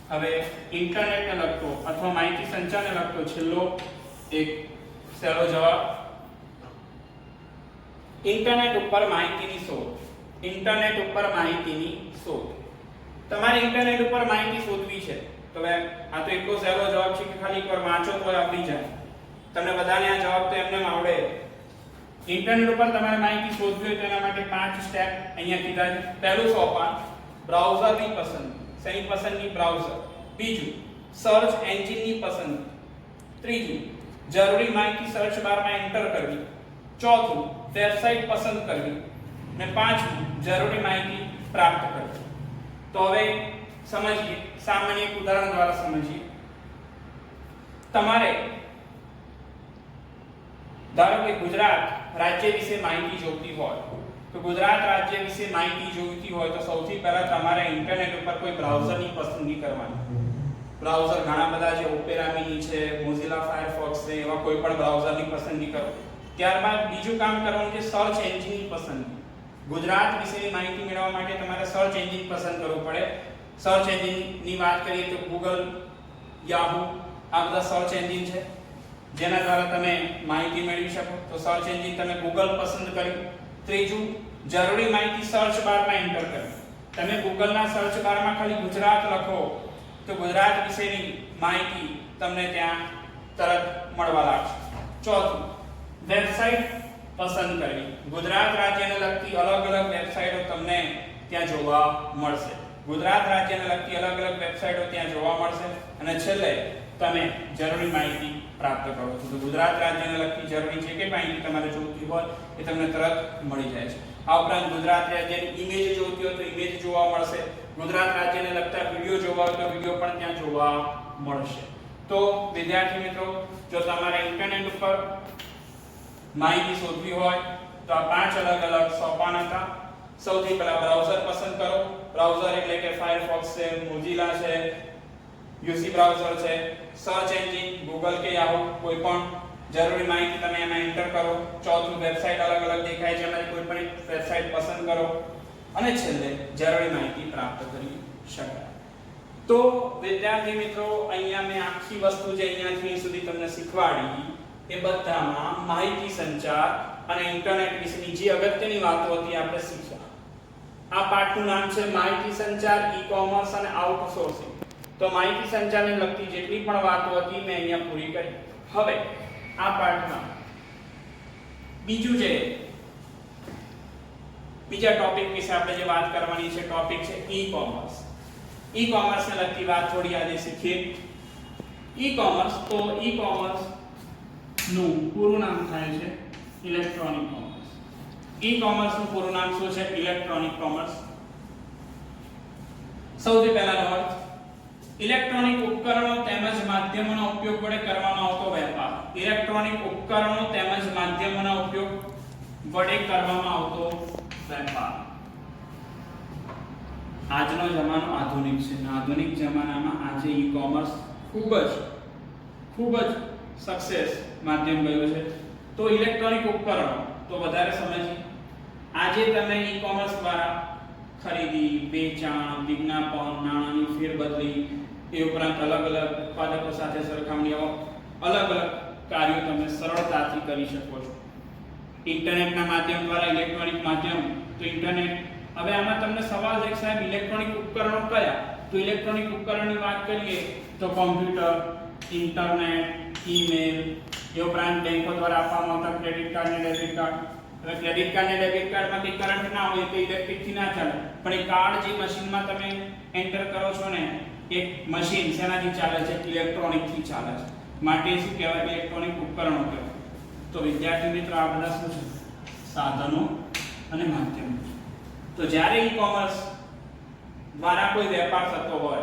હવે ઇન્ટરનેટને લગતો અથવા માહિતી સંચારને લગતો છેલ્લો એક સહેલો જવાબ. ઇન્ટરનેટ ઉપર માહિતીની શોધ. ઇન્ટરનેટ ઉપર માહિતીની શોધ. તમારે ઇન્ટરનેટ ઉપર માહિતી શોધવી છે તો આ તો એટલો સહેલો જવાબ છે કે ખાલી એકવાર વાંચો તો આવડી જાય. તમને બધાને આ જવાબ તો એમને આવડે. ઇન્ટરનેટ ઉપર તમારે માહિતી શોધવી હોય તેના માટે 5 સ્ટેપ અહીંયા કીધા છે. પહેલું સોપાન બ્રાઉઝરની પસંદગી. શેની પસંદગી? બ્રાઉઝર. બીજું સર્ચ એન્જિનની પસંદગી. ત્રીજું જરૂરી માહિતી સર્ચ બારમાં એન્ટર કરવી. ચોથું વેબસાઇટ પસંદ કરવી અને પાંચમું જરૂરી માહિતી પ્રાપ્ત કરવી. તો હવે સમજીએ, સામાન્ય એક ઉદાહરણ દ્વારા સમજીએ. તમારે ધારો કે ગુજરાત રાજ્ય વિશે માહિતી જોઈતી હોય તો ગુજરાત રાજ્ય વિશે માહિતી જોઈતી હોય તો સૌથી પહેલા તમારે ઇન્ટરનેટ ઉપર કોઈ બ્રાઉઝરની પસંદગી કરવાની. બ્રાઉઝર ઘણા બધા છે, ઓપેરા મિની છે, મોઝિલા ફાયરફોક્સ છે, એવા કોઈ પણ બ્રાઉઝરની પસંદગી કરો. ત્યારબાદ બીજું કામ કરવાનું છે સર્ચ એન્જિનની પસંદગી. ગુજરાત વિશેની માહિતી મેળવવા માટે તમારે સર્ચ એન્જિન પસંદ કરવું પડે. સર્ચ એન્જિનની વાત કરીએ તો ગૂગલ, યાહુ આ બધા સર્ચ એન્જિન છે જેના દ્વારા તમે માહિતી મેળવી શકો. તો સર્ચ એન્જિન તમે ગૂગલ પસંદ કર્યું. ત્રીજું જરૂરી માહિતી સર્ચ બારમાં એન્ટર કરવી. તમે ગૂગલના સર્ચ બારમાં ખાલી ગુજરાત લખો તો ગુજરાત વિશેની માહિતી તમને ત્યાં તરત મળવા લાગશે. ચોથું વેબસાઇટ પસંદ કરવી. ગુજરાત રાજ્યને લગતી અલગ વેબસાઇટો તમને ત્યાં જોવા મળશે. ગુજરાત રાજ્યને લગતી અલગ વેબસાઇટો ત્યાં જોવા મળશે. અને છેલ્લે તમે જરૂરી માહિતી પ્રાપ્ત કરો છો. તો ગુજરાત રાજ્યને લગતી જરૂરી જે કે માહિતી તમારે જોઈતી હોય એ તમને તરત મળી જાય છે. આ ઉપરાંત ગુજરાત રાજ્યની ઇમેજ જોઈતી હોય તો ઇમેજ જોવા મળશે. ગુજરાત રાજ્યને લગતા વિડિયો જોવા હોય તો વિડિયો પણ ત્યાં જોવા મળશે. તો વિદ્યાર્થી મિત્રો, જો તમારે ઇન્ટરનેટ ઉપર માહિતી શોધવી હોય તો આ 5 અલગ સોપાન હતા. સૌથી પહેલા બ્રાઉઝર પસંદ કરો. બ્રાઉઝર એટલે કે ફાયરફોક્સ છે, મોઝિલા છે, યુસી બ્રાઉઝર છે, સર્ચ એન્જિન ગૂગલ કે યાહુ કોઈ પણ જરૂરી માહિતી તમે એમાં એન્ટર કરો. ચોથું વેબસાઇટ અલગ અલગ દેખાય છે એમાંથી કોઈ પણ એક વેબસાઇટ પસંદ કરો અને છેલ્લે જરૂરી માહિતી પ્રાપ્ત કરી શકાય. તો વિદ્યાર્થી મિત્રો અહીંયા મેં આખી વસ્તુ જે અહીંયાથી સુધી તમને શીખવાડી એ બધામાં માહિતી સંચાર અને ઇન્ટરનેટ વિશેની જે અગત્યની વાતો હતી આપણે શીખ્યા. આ પાઠનું નામ છે માહિતી સંચાર, ઈ-કોમર્સ અને આઉટસોર્સિંગ. તો માહિતી સંચારને લગતી જેટલી પણ વાતો હતી મેં અહીંયા પૂરી કરી. હવે આ પાઠમાં બીજું જે બીજા ટોપિક વિશે આપણે જે વાત કરવાની છે ટોપિક છે ઈ-કોમર્સ. ઈ-કોમર્સ ને લગતી વાત થોડી આજે શીખીએ. ઈ-કોમર્સ તો ઈ-કોમર્સ નું પૂરું નામ થાય છે ઇલેક્ટ્રોનિક કોમર્સ. ઈ-કોમર્સ નું પૂરું નામ શું છે? Electronic commerce. સૌથી પહેલાનો અર્થ ઇલેક્ટ્રોનિક ઉપકરણો તેમજ માધ્યમોના ઉપયોગ વડે કરવામાં આવતો વેપાર. ઇલેક્ટ્રોનિક ઉપકરણો તેમજ માધ્યમોના ઉપયોગ વડે કરવામાં આવતો વેપાર. આજનો જમાનો આધુનિક છે. આધુનિક જમાનામાં આજે ઈ-કોમર્સ ખૂબ જ સક્સેસ માધ્યમ ગયું છે. તો ઇલેક્ટ્રોનિક ઉપકરણો તો વધારે સમજીએ. આજે તમે ઈ-કોમર્સ દ્વારા ખરીદી, વેચાણ, વિજ્ઞાપન, નાણાંની ફેરબદલી એ ઉપરાંત અલગ અલગ ઉત્પાદકો સાથે સરખામણીઓ અલગ અલગ કાર્યો તમે સરળતાથી કરી શકો છો. ઇન્ટરનેટના માધ્યમ દ્વારા ઇલેક્ટ્રોનિક માધ્યમ તો ઇન્ટરનેટ. હવે આમાં તમને સવાલ છે સાહેબ ઇલેક્ટ્રોનિક ઉપકરણો કયા? તો ઇલેક્ટ્રોનિક ઉપકરણની વાત કરીએ તો કોમ્પ્યુટર, ઇન્ટરનેટ, ઈમેલ, એ ઉપરાંત બેંકો દ્વારા આપવામાં આવતા ક્રેડિટ કાર્ડ અને ડેબિટ કાર્ડ. હવે ક્રેડિટ કાર્ડ અને ડેબિટ કાર્ડમાં કે કરંટ ના હોય તો ઇલેક્ટ્રિક થી ના ચાલે, પણ એ કાર્ડ જે મશીનમાં તમે એન્ટર કરો છો ને એક મશીન શેનાથી ચાલે છે? ઇલેક્ટ્રોનિક થી ચાલે છે. માટે શું કહેવાય? ઇલેક્ટ્રોનિક ઉપકરણો કહેવાય. તો વિદ્યાર્થી મિત્રો આ બધા શું છે? સાધનો અને માધ્યમો. તો જ્યારે ઈ-કોમર્સ દ્વારા કોઈ વેપાર થતો હોય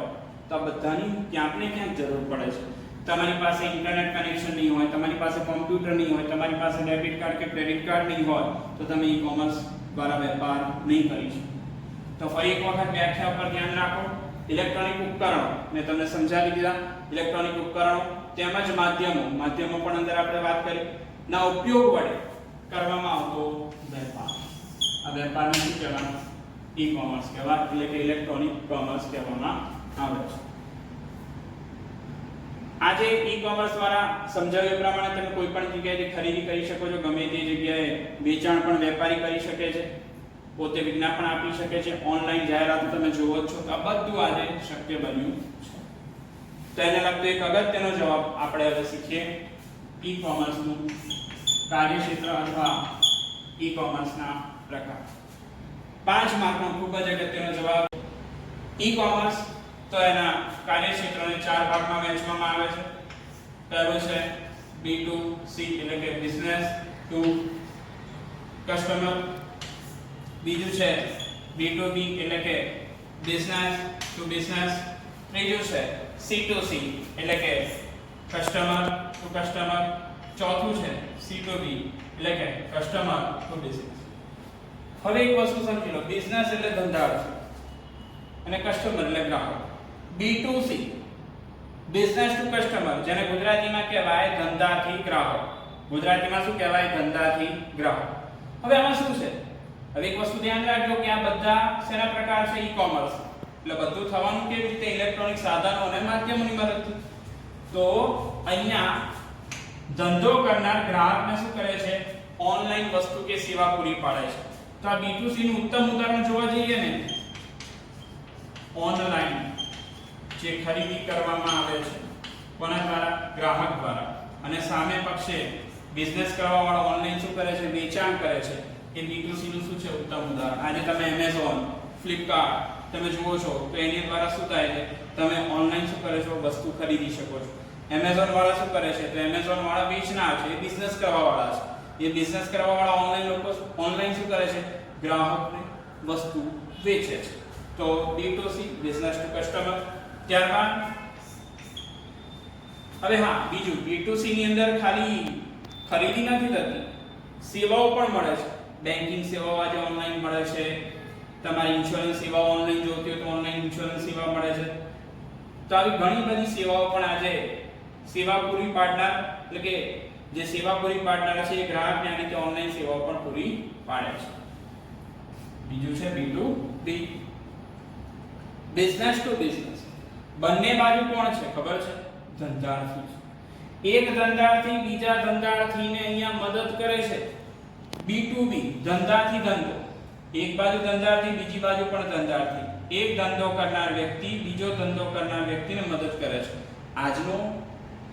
તો આ બધાની ક્યાંક ને ક્યાંક જરૂર પડે છે. તમારી પાસે ઇન્ટરનેટ કનેક્શન નહીં હોય, તમારી પાસે કોમ્પ્યુટર નહીં હોય, તમારી પાસે ડેબિટ કાર્ડ કે ક્રેડિટ કાર્ડ નહીં હોય તો તમે ઈ-કોમર્સ દ્વારા વેપાર નહીં કરી શકો. તો ફરી એક વખત વ્યાખ્યા પર ધ્યાન રાખો. ઇલેક્ટ્રોનિક ઉપકરણો મેં તમને સમજાવી દીધા. ઇલેક્ટ્રોનિક ઉપકરણો તેમજ માધ્યમો પણ અંદર આપણે વાત કરી ના ઉપયોગ વડે કરવામાં આવતો વેપાર. આ વેપારને શું કહેવાય? ઈ-કોમર્સ કહેવાય, એટલે કે ઇલેક્ટ્રોનિક કોમર્સ કહેવામાં આવે છે. આજે ઈ-કોમર્સ દ્વારા સમજાવ્યા પ્રમાણે તમે કોઈ પણ જગ્યાએથી ખરીદી કરી શકો છો. ગમે તે જગ્યાએ વેચાણ પણ વેપારી કરી શકે છે, પોતે વિજ્ઞાપન આપી શકે છે, ઓનલાઈન જાહેરાતો તમે જોવો છો. આ બધું આજે શક્ય બન્યું છે. તો એને લગતો એક અગત્યનો જવાબ આપણે હવે શીખીએ. ઈ-કોમર્સ નું કાર્યક્ષેત્ર અથવા ઈ-કોમર્સના પ્રકાર. 5 માર્કનો ખૂબ જ અગત્યનો જવાબ. ઈ-કોમર્સ તો એના કાર્યક્ષેત્રને 4 ભાગમાં વહેંચવામાં આવે છે. પહેલું છે B2C એટલે કે બિઝનેસ ટુ કસ્ટમર. બીજું છે B2B એટલે કે બિઝનેસ ટુ બિઝનેસ. ત્રીજું છે C2C એટલે કે કસ્ટમર ટુ કસ્ટમર. ચોથું છે C2B એટલે કે કસ્ટમર ટુ બિઝનેસ. હવે એક વસ્તુ સમજી લો, બિઝનેસ એટલે ધંધા અને કસ્ટમર એટલે ગ્રાહક. B2C બિઝનેસ ટુ કસ્ટમર, જેને ગુજરાતીમાં કહેવાય ધંધાથી ગ્રાહક. ગુજરાતીમાં શું કહેવાય? ધંધાથી ગ્રાહક. હવે આમાં શું છે? હવે એક વસ્તુ ધ્યાન રાખજો કે આ બધા શેના પ્રકાર છે? ઈ-કોમર્સ. એટલે બધું થવાનું કેવી રીતે? ઇલેક્ટ્રોનિક સાધનો અને માધ્યમોની મદદથી. તો અહીંયા ધંધો કરનાર ગ્રાહકને શું કરે છે? ઓનલાઈન વસ્તુ કે સેવા પૂરી પાડે છે. તો આ B2C નું ઉત્તમ ઉદાહરણ જોવા જઈએ ને, ઓનલાઈન જે ખરીદી કરવામાં આવે છે કોના દ્વારા? ગ્રાહક દ્વારા. અને સામે પક્ષે બિઝનેસ કરવા વાળો ઓનલાઈન શું કરે છે? વેચાણ કરે છે. એ B2C નું શું છે? ઉત્તમ ઉદાહરણ. આજે તમે Amazon, Flipkart તમે જુઓ છો તો એની દ્વારા શું થાય છે? તમે ઓનલાઈન શું કરે છો? વસ્તુ ખરીદી શકો છો. Amazon વાળા શું કરે છે? તો Amazon વાળા વેચનાર છે, એ બિઝનેસ કરવા વાળા છે. એ બિઝનેસ કરવા વાળા ઓનલાઈન લોકો ઓનલાઈન શું કરે છે? ગ્રાહકને વસ્તુ વેચે છે. તો B2C બિઝનેસ ટુ કસ્ટમર. ત્યારબાદ હવે હા બીજું B2C ની અંદર ખાલી ખરીદી નથી થતી, સેવાઓ પણ મળે છે. બેન્કિંગ સેવાઓ આજે ઓનલાઈન મળે છે. તમારી ઇન્સ્યોરન્સ સેવાઓ ઓનલાઈન જોઈતી હોય તો ઓનલાઈન ઇન્સ્યોરન્સ સેવા મળે છે. તો આવી ઘણી બધી સેવાઓ પણ આજે સેવા પૂરી પાડનાર એટલે કે જે સેવા પૂરી પાડનાર છે એ ગ્રાહકને આની કે ઓનલાઈન સેવાઓ પણ પૂરી પાડે છે. બીજું છે B2B, બિઝનેસ ટુ બિઝનેસ. બંને બાજુ કોણ છે ખબર છે? ધંધાર્થી છે. એક ધંધાર્થી બીજા ધંધાર્થીને અહીંયા મદદ કરે છે. B2B, ધંધાથી ધંધો. એક બાજુ ધંધાર્થી, બીજી બાજુ પણ ધંધાર્થી. એક ધંધો કરનાર વ્યક્તિ બીજો ધંધો કરનાર વ્યક્તિને મદદ કરે છે. આજનો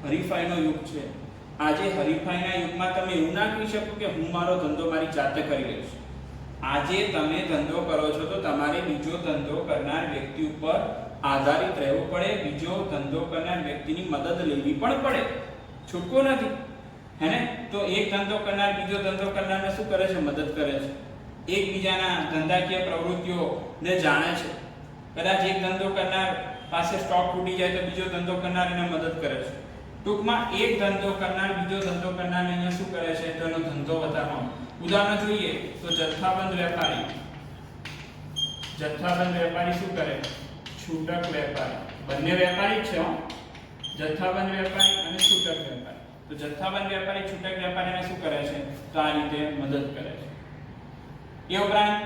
હરીફાઈનો યુગ છે. આજે હરીફાઈના યુગમાં તમે એવું ના કહી શકો કે હું મારો ધંધો મારી જાતે કરી લઈશ. આજે તમે ધંધો કરો છો તો તમારે બીજો ધંધો કરનાર વ્યક્તિ ઉપર આધારિત રહેવું પડે, બીજો ધંધો કરનાર વ્યક્તિની મદદ લેવી પણ પડે. છૂટકો નથી, હેને? તો એક ધંધો કરનાર બીજો ધંધો કરનારને શું કરે છે? મદદ કરે છે. એકબીજાના ધંધાકીય પ્રવૃત્તિઓને જાણે છે. કદાચ એક ધંધો કરનાર પાસે સ્ટોક તૂટી જાય તો બીજો ધંધો કરનાર એને મદદ કરે છે. ટૂંકમાં એક ધંધો કરનાર બીજો ધંધો કરનારને અહીંયા શું કરે છે? તો એનો ધંધો વધારવાનો. ઉદાહરણ જોઈએ તો જથ્થાબંધ વેપારી શું કરે? છૂટક વેપારી. બંને વેપારી જ છે હો, જથ્થાબંધ વેપારી અને છૂટક વેપારી. તો જથ્થાબંધ વેપારી છૂટક વેપારીને શું કરે છે? તો આ રીતે મદદ કરે છે. એ ઉપરાંત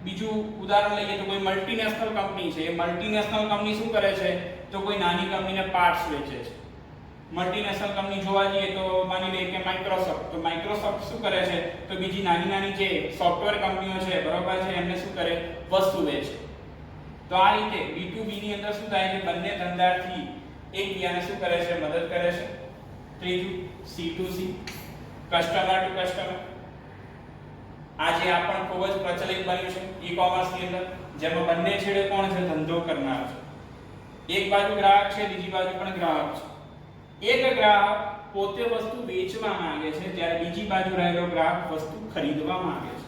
બીજું ઉદાહરણ લઈએ તો કોઈ મલ્ટીનેશનલ કંપની છે. એ મલ્ટીનેશનલ કંપની શું કરે છે? તો કોઈ નાની કંપનીને પાર્ટ્સ વેચે છે. મલ્ટીનેશનલ કંપની જોવા જઈએ તો માની લઈએ કે માઇક્રોસોફ્ટ. તો માઇક્રોસોફ્ટ શું કરે છે? તો બીજી નાની જે સોફ્ટવેર કંપનીઓ છે, બરોબર છે, એમને શું કરે? વસ્તુ વેચે. તો આ રીતે B2B ની અંદર શું થાય છે? બંને ધંધાર્થી એકબીજાને શું કરે છે? મદદ કરે છે. ત્રીજું C2C, કસ્ટમર ટુ કસ્ટમર. આજે આ પણ ખૂબ જ પ્રચલિત બન્યું છે ઈ-કોમર્સ ની અંદર, જેમાં બંને છેડે કોણ છે? ધંધો કરનાર છે. એક બાજુ ગ્રાહક છે, બીજી બાજુ પણ ગ્રાહક છે. એક ગ્રાહક પોતે વસ્તુ વેચવા માંગે છે, જ્યારે બીજી બાજુ રહેલો ગ્રાહક વસ્તુ ખરીદવા માંગે છે.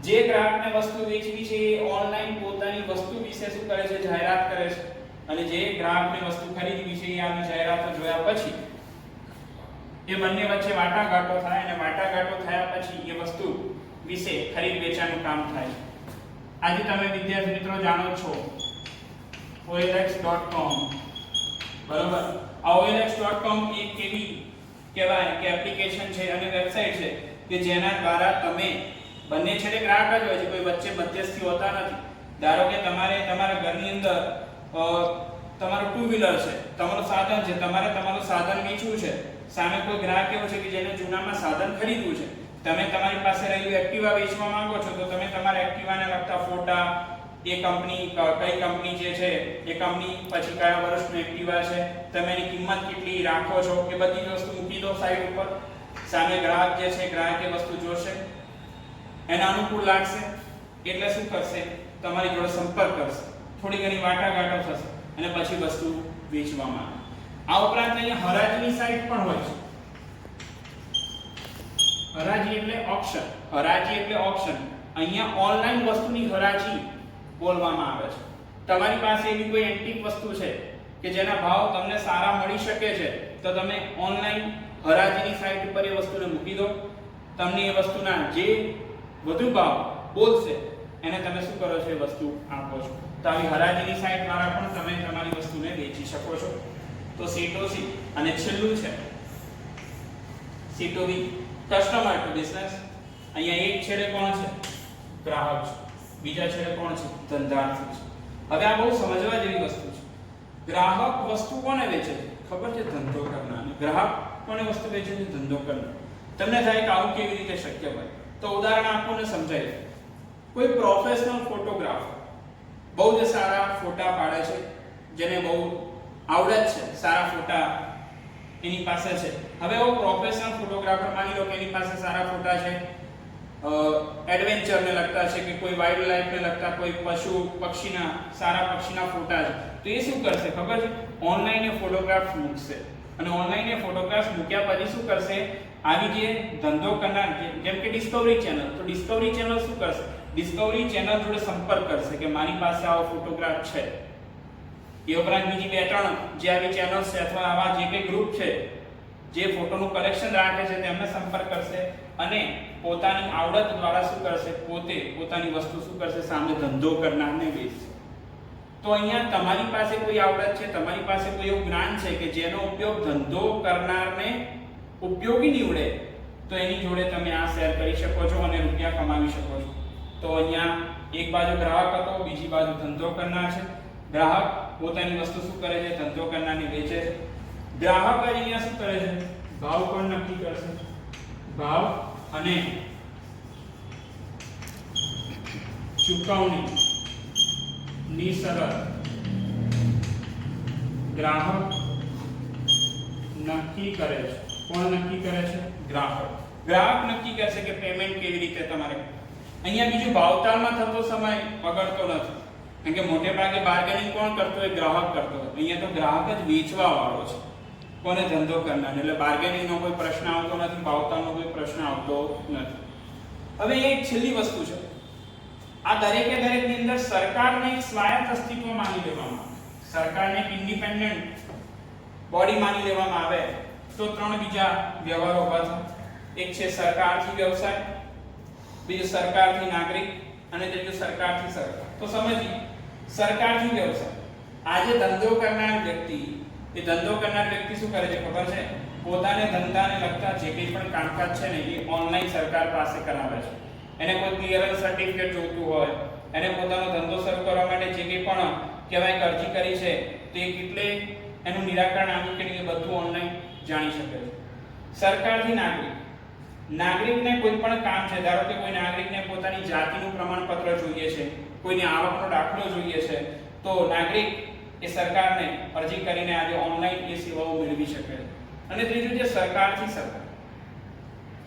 જે ગ્રાહકને વસ્તુ વેચવી છે એ ઓનલાઈન પોતાની વસ્તુ વિશે શું કરે છે? જાહેરાત કરે છે. અને જે ગ્રાહકને વસ્તુ ખરીદવી છે એ આવી જાહેરાત જોયા પછી એ બંને વચ્ચે વાટાઘાટો થાય, અને વાટાઘાટો થયા પછી એ વસ્તુ વિશે ખરીદ વેચાણનું કામ થાય છે. આજે તમે વિદ્યાર્થી મિત્રો જાણો છો OLX.com, બરોબર? આ OLX.com એક એવી કહેવાય કે એપ્લિકેશન છે અને વેબસાઈટ છે કે જેના દ્વારા તમે બંને છેડે ગ્રાહક જ હોય છે, કોઈ વચ્ચે મધ્યસ્થી હોતા નથી. ધારો કે તમારે તમારા ઘરની અંદર તમારું ટુ વ્હીલર છે, તમારું સાધન છે, તમારે તમારું સાધન વેચવું છે. સામે કોઈ ગ્રાહક એવો છે કે જેને જૂનામાં સાધન ખરીદવું છે. તમે તમારી પાસે રહેલું એક્ટિવા વેચવા માંગો છો, તો તમે તમારા એક્ટિવાને લગતા ફોટા, એ કંપની કઈ કંપની જે છે એ કંપની, પછી કયા વર્ષનું એક્ટિવા છે, તમે એની કિંમત કેટલી રાખો છો, એ બધી વસ્તુ મૂકી દો સાઈડ ઉપર. સામે ગ્રાહક જે છે, ગ્રાહક એ વસ્તુ જોશે, એને અનુકૂળ લાગશે એટલે શું કરશે? તમારી જોડે સંપર્ક કરશે, થોડી ઘણી વાટાઘાટો થશે અને પછી વસ્તુ વેચવામાં આવે. આ ઉપરાંત અહીંયા હરાજીની સાઇટ પણ હોય છે. હરાજી એટલે ઓક્શન. હરાજી એટલે ઓક્શન. અહીંયા ઓનલાઈન વસ્તુની હરાજી બોલવામાં આવે છે. તમારી પાસે એવી કોઈ એન્ટિક વસ્તુ છે કે જેના ભાવ તમને સારા મળી શકે છે, તો તમે ઓનલાઈન હરાજીની સાઇટ ઉપર એ વસ્તુને મૂકી દો. તમને એ વસ્તુના જે વધુ ભાવ બોલશે એને તમે શું કરો છો? એ વસ્તુ આપો છો. તો આવી હરાજીની સાઇટ દ્વારા પણ તમે તમારી વસ્તુને વેચી શકો છો. તો C2C. અને છેલ્લું છે C2B, કસ્ટમર ટુ બિઝનેસ. અહીંયા એક છેડે કોણ છે? ગ્રાહક છે, બીજા છેડે કોણ છે? ધંધાર્થી છે. હવે આ બહુ સમજવા જેવી વસ્તુ છે. ગ્રાહક વસ્તુ કોને વેચે છે? ખબર છે? ધંધો કરનારને. ગ્રાહક કોને વસ્તુ વેચે છે? ધંધો કરનાર. તમને થાય કે આવું કેવી રીતે શક્ય બને? તો ઉદાહરણ આપોને સમજાય. કોઈ પ્રોફેશનલ ફોટોગ્રાફર બહુ જ સારા ફોટા પાડે છે, જેને બહુ આવડત છે, સારા ફોટા એની પાસે છે. હવે એવો પ્રોફેશનલ ફોટોગ્રાફર માની લો કે એની પાસે સારા ફોટા છે, એડવેન્ચરને લગતા છે કે કોઈ વાઇલ્ડ લાઈફને લગતા, કોઈ પશુ પક્ષીના સારા પક્ષીના ફોટા છે. તો એ શું કરશે ખબર છે? ઓનલાઈન એ ફોટોગ્રાફ્સ મૂકશે, અને ઓનલાઈન એ ફોટોગ્રાફ્સ મૂક્યા પછી શું કરશે? આવી જે ધંધો કરનાર, જેમ કે ડિસ્કવરી ચેનલ, તો ડિસ્કવરી ચેનલ શું કરશે? ડિસ્કવરી ચેનલ જોડે સંપર્ક કરશે કે મારી પાસે આવો ફોટોગ્રાફ છે. એ ઉપરાંત બીજી બે ત્રણ જે આવી ચેનલ્સ છે અથવા આવા જે કંઈ ગ્રુપ છે જે ફોટોનું કલેક્શન રાખે છે તેમને સંપર્ક કરશે, અને પોતાની આવડત દ્વારા શું કરશે? પોતે પોતાની વસ્તુ શું કરશે? સામે ધંધો કરનારને વેચશે. તો અહીંયા તમારી પાસે કોઈ આવડત છે, તમારી પાસે કોઈ એવું જ્ઞાન છે કે જેનો ઉપયોગ ધંધો કરનારને ઉપયોગી નીવડે, તો એની જોડે તમે આ શેર કરી શકો છો અને રૂપિયા કમાવી શકો છો. તો અહીંયા એક બાજુ ગ્રાહક હતો, બીજી બાજુ ધંધો કરનાર છે. ગ્રાહક પોતાની વસ્તુ શું કરે છે? ધંધો કરનારને વેચે છે. ગ્રાહક અહીંયા શું કરે છે? ભાવ પણ નક્કી કરશે. ભાવ અને ચૂકવણી ની શરત ગ્રાહક નક્કી કરે છે. કોણ નક્કી કરે છે? ગ્રાહક. ગ્રાહક નક્કી કરશે કે પેમેન્ટ કેવી રીતે તમારે. અહીંયા બીજું ભાવતાલમાં થતો સમય બગડતો નથી, કારણ કે મોટે ભાગે બાર્ગેનિંગ કોણ કરતો હોય? ગ્રાહક કરતો હોય. અહીંયા તો ગ્રાહક જ વેચવા વાળો છે, કોને? ધંધો કરનાર. એટલે બાર્ગેનિંગનો કોઈ પ્રશ્ન આવતો નથી, ભાવતાલનો કોઈ પ્રશ્ન આવતો નથી. હવે એક છેલ્લી વસ્તુ છે, આ દરેકે દરેકની અંદર સરકારને એક સ્વાયત્ત અસ્તિત્વ માની લેવામાં આવે, સરકારને એક ઇન્ડિપેન્ડન્ટ બોડી માની લેવામાં આવે તો ત્રણ બીજા વ્યવહારો ઉભા થાય. એક છે સરકારથી વ્યવસાય, બીજું સરકારથી નાગરિક અને ત્રીજું સરકારથી સરકાર. તો સમજીએ, સરકારથી વ્યવસાય. આજે ધંધો કરનાર વ્યક્તિ, એ ધંધો કરનાર વ્યક્તિ શું કરે છે ખબર છે? પોતાને ધંધાને લગતા જે કંઈ પણ કામકાજ છે ને એ ઓનલાઈન સરકાર પાસે કરાવે છે. એને કોઈ ક્લિયરન્સ સર્ટિફિકેટ જોઈતું હોય, એને પોતાનો ધંધો શરૂ કરવા માટે જે કંઈ પણ કહેવાય અરજી કરી છે તે કેટલે એનું નિરાકરણ આવ્યું કે નહીં એ બધું ઓનલાઈન જાણી શકે છે. સરકારથી નાગરિક, નાગરિકને કોઈ પણ કામ છે, ધારો કે કોઈ નાગરિકને પોતાની જાતિનું પ્રમાણપત્ર જોઈએ છે, કોઈને આવકનો દાખલો જોઈએ છે, તો નાગરિક એ સરકારને અરજી કરીને આજે ઓનલાઈન એ સેવાઓ મેળવી શકે છે. અને ત્રીજું છે સરકારથી સરકાર.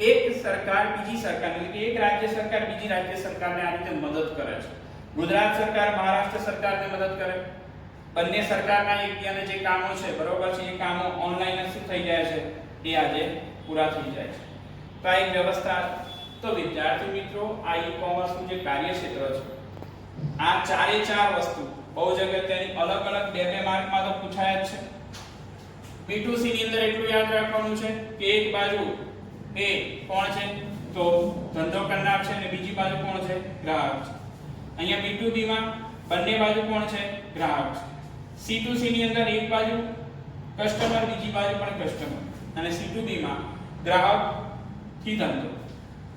એક સરકાર બીજી સરકાર, એટલે કે એક રાજ્ય સરકાર બીજી રાજ્ય સરકારને આ રીતે મદદ કરે છે. ગુજરાત સરકાર મહારાષ્ટ્ર સરકારને મદદ કરે. બંને સરકારના એકબીજાને જે કામો છે, બરોબર છે, એ કામો ઓનલાઈન શું થઈ જાય છે? એ આજે પૂરા થઈ જાય છે. તો આ એક વ્યવસ્થા. તો વિદ્યાર્થી મિત્રો, આ ઈ-કોમર્સનું જે કાર્યક્ષેત્ર છે, આ ચારે ચાર વસ્તુ બહુ જ અગત્યની, અલગ અલગ બે બે માર્કમાં તો પૂછાય જ છે. B2C ની અંદર એટલું યાદ રાખવાનું છે કે એક બાજુ એ કોણ છે? તો ધંધો કરનાર છે, અને બીજી બાજુ કોણ છે? ગ્રાહક છે. અહીંયા B2B માં બંને બાજુ કોણ છે? ગ્રાહક છે. C2C ની અંદર એક બાજુ કસ્ટમર, બીજી બાજુ પણ કસ્ટમર, અને C2B માં ગ્રાહક થી ધંધો.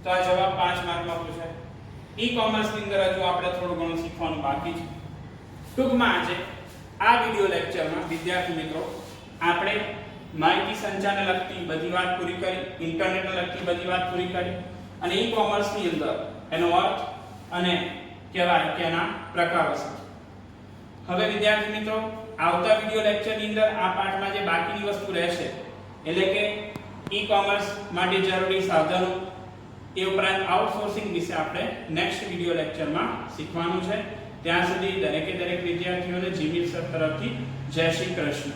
તો આ જવાબ 5 માર્કમાં પૂછાય. ઈ-કોમર્સ ની અંદર હજુ આપણે થોડું ઘણું શીખવાનું બાકી છે. ટૂંકમાં આજે આ વિડિયો લેક્ચરમાં વિદ્યાર્થી મિત્રો આપણે માહિતી સંચારને લગતી બધી વાત પૂરી કરી, ઇન્ટરનેટને લગતી બધી વાત પૂરી કરી, અને ઈ-કોમર્સ ની અંદર એનો અર્થ અને કહેવાય કે એના પ્રકારો છે. હવે વિદ્યાર્થી મિત્રો, આવતા વિડિયો લેક્ચરની અંદર આ પાઠમાં જે બાકીની વસ્તુ રહેશે, એટલે કે ઈ-કોમર્સ માટે જરૂરી સાધનો, એ ઉપરાંત આઉટસોર્સિંગ વિશે આપણે નેક્સ્ટ વિડિયો લેક્ચરમાં શીખવાનું છે. ત્યાં સુધી દરેકે દરેક વિદ્યાર્થીઓને જીમીલ સર તરફથી જય શ્રી કૃષ્ણ.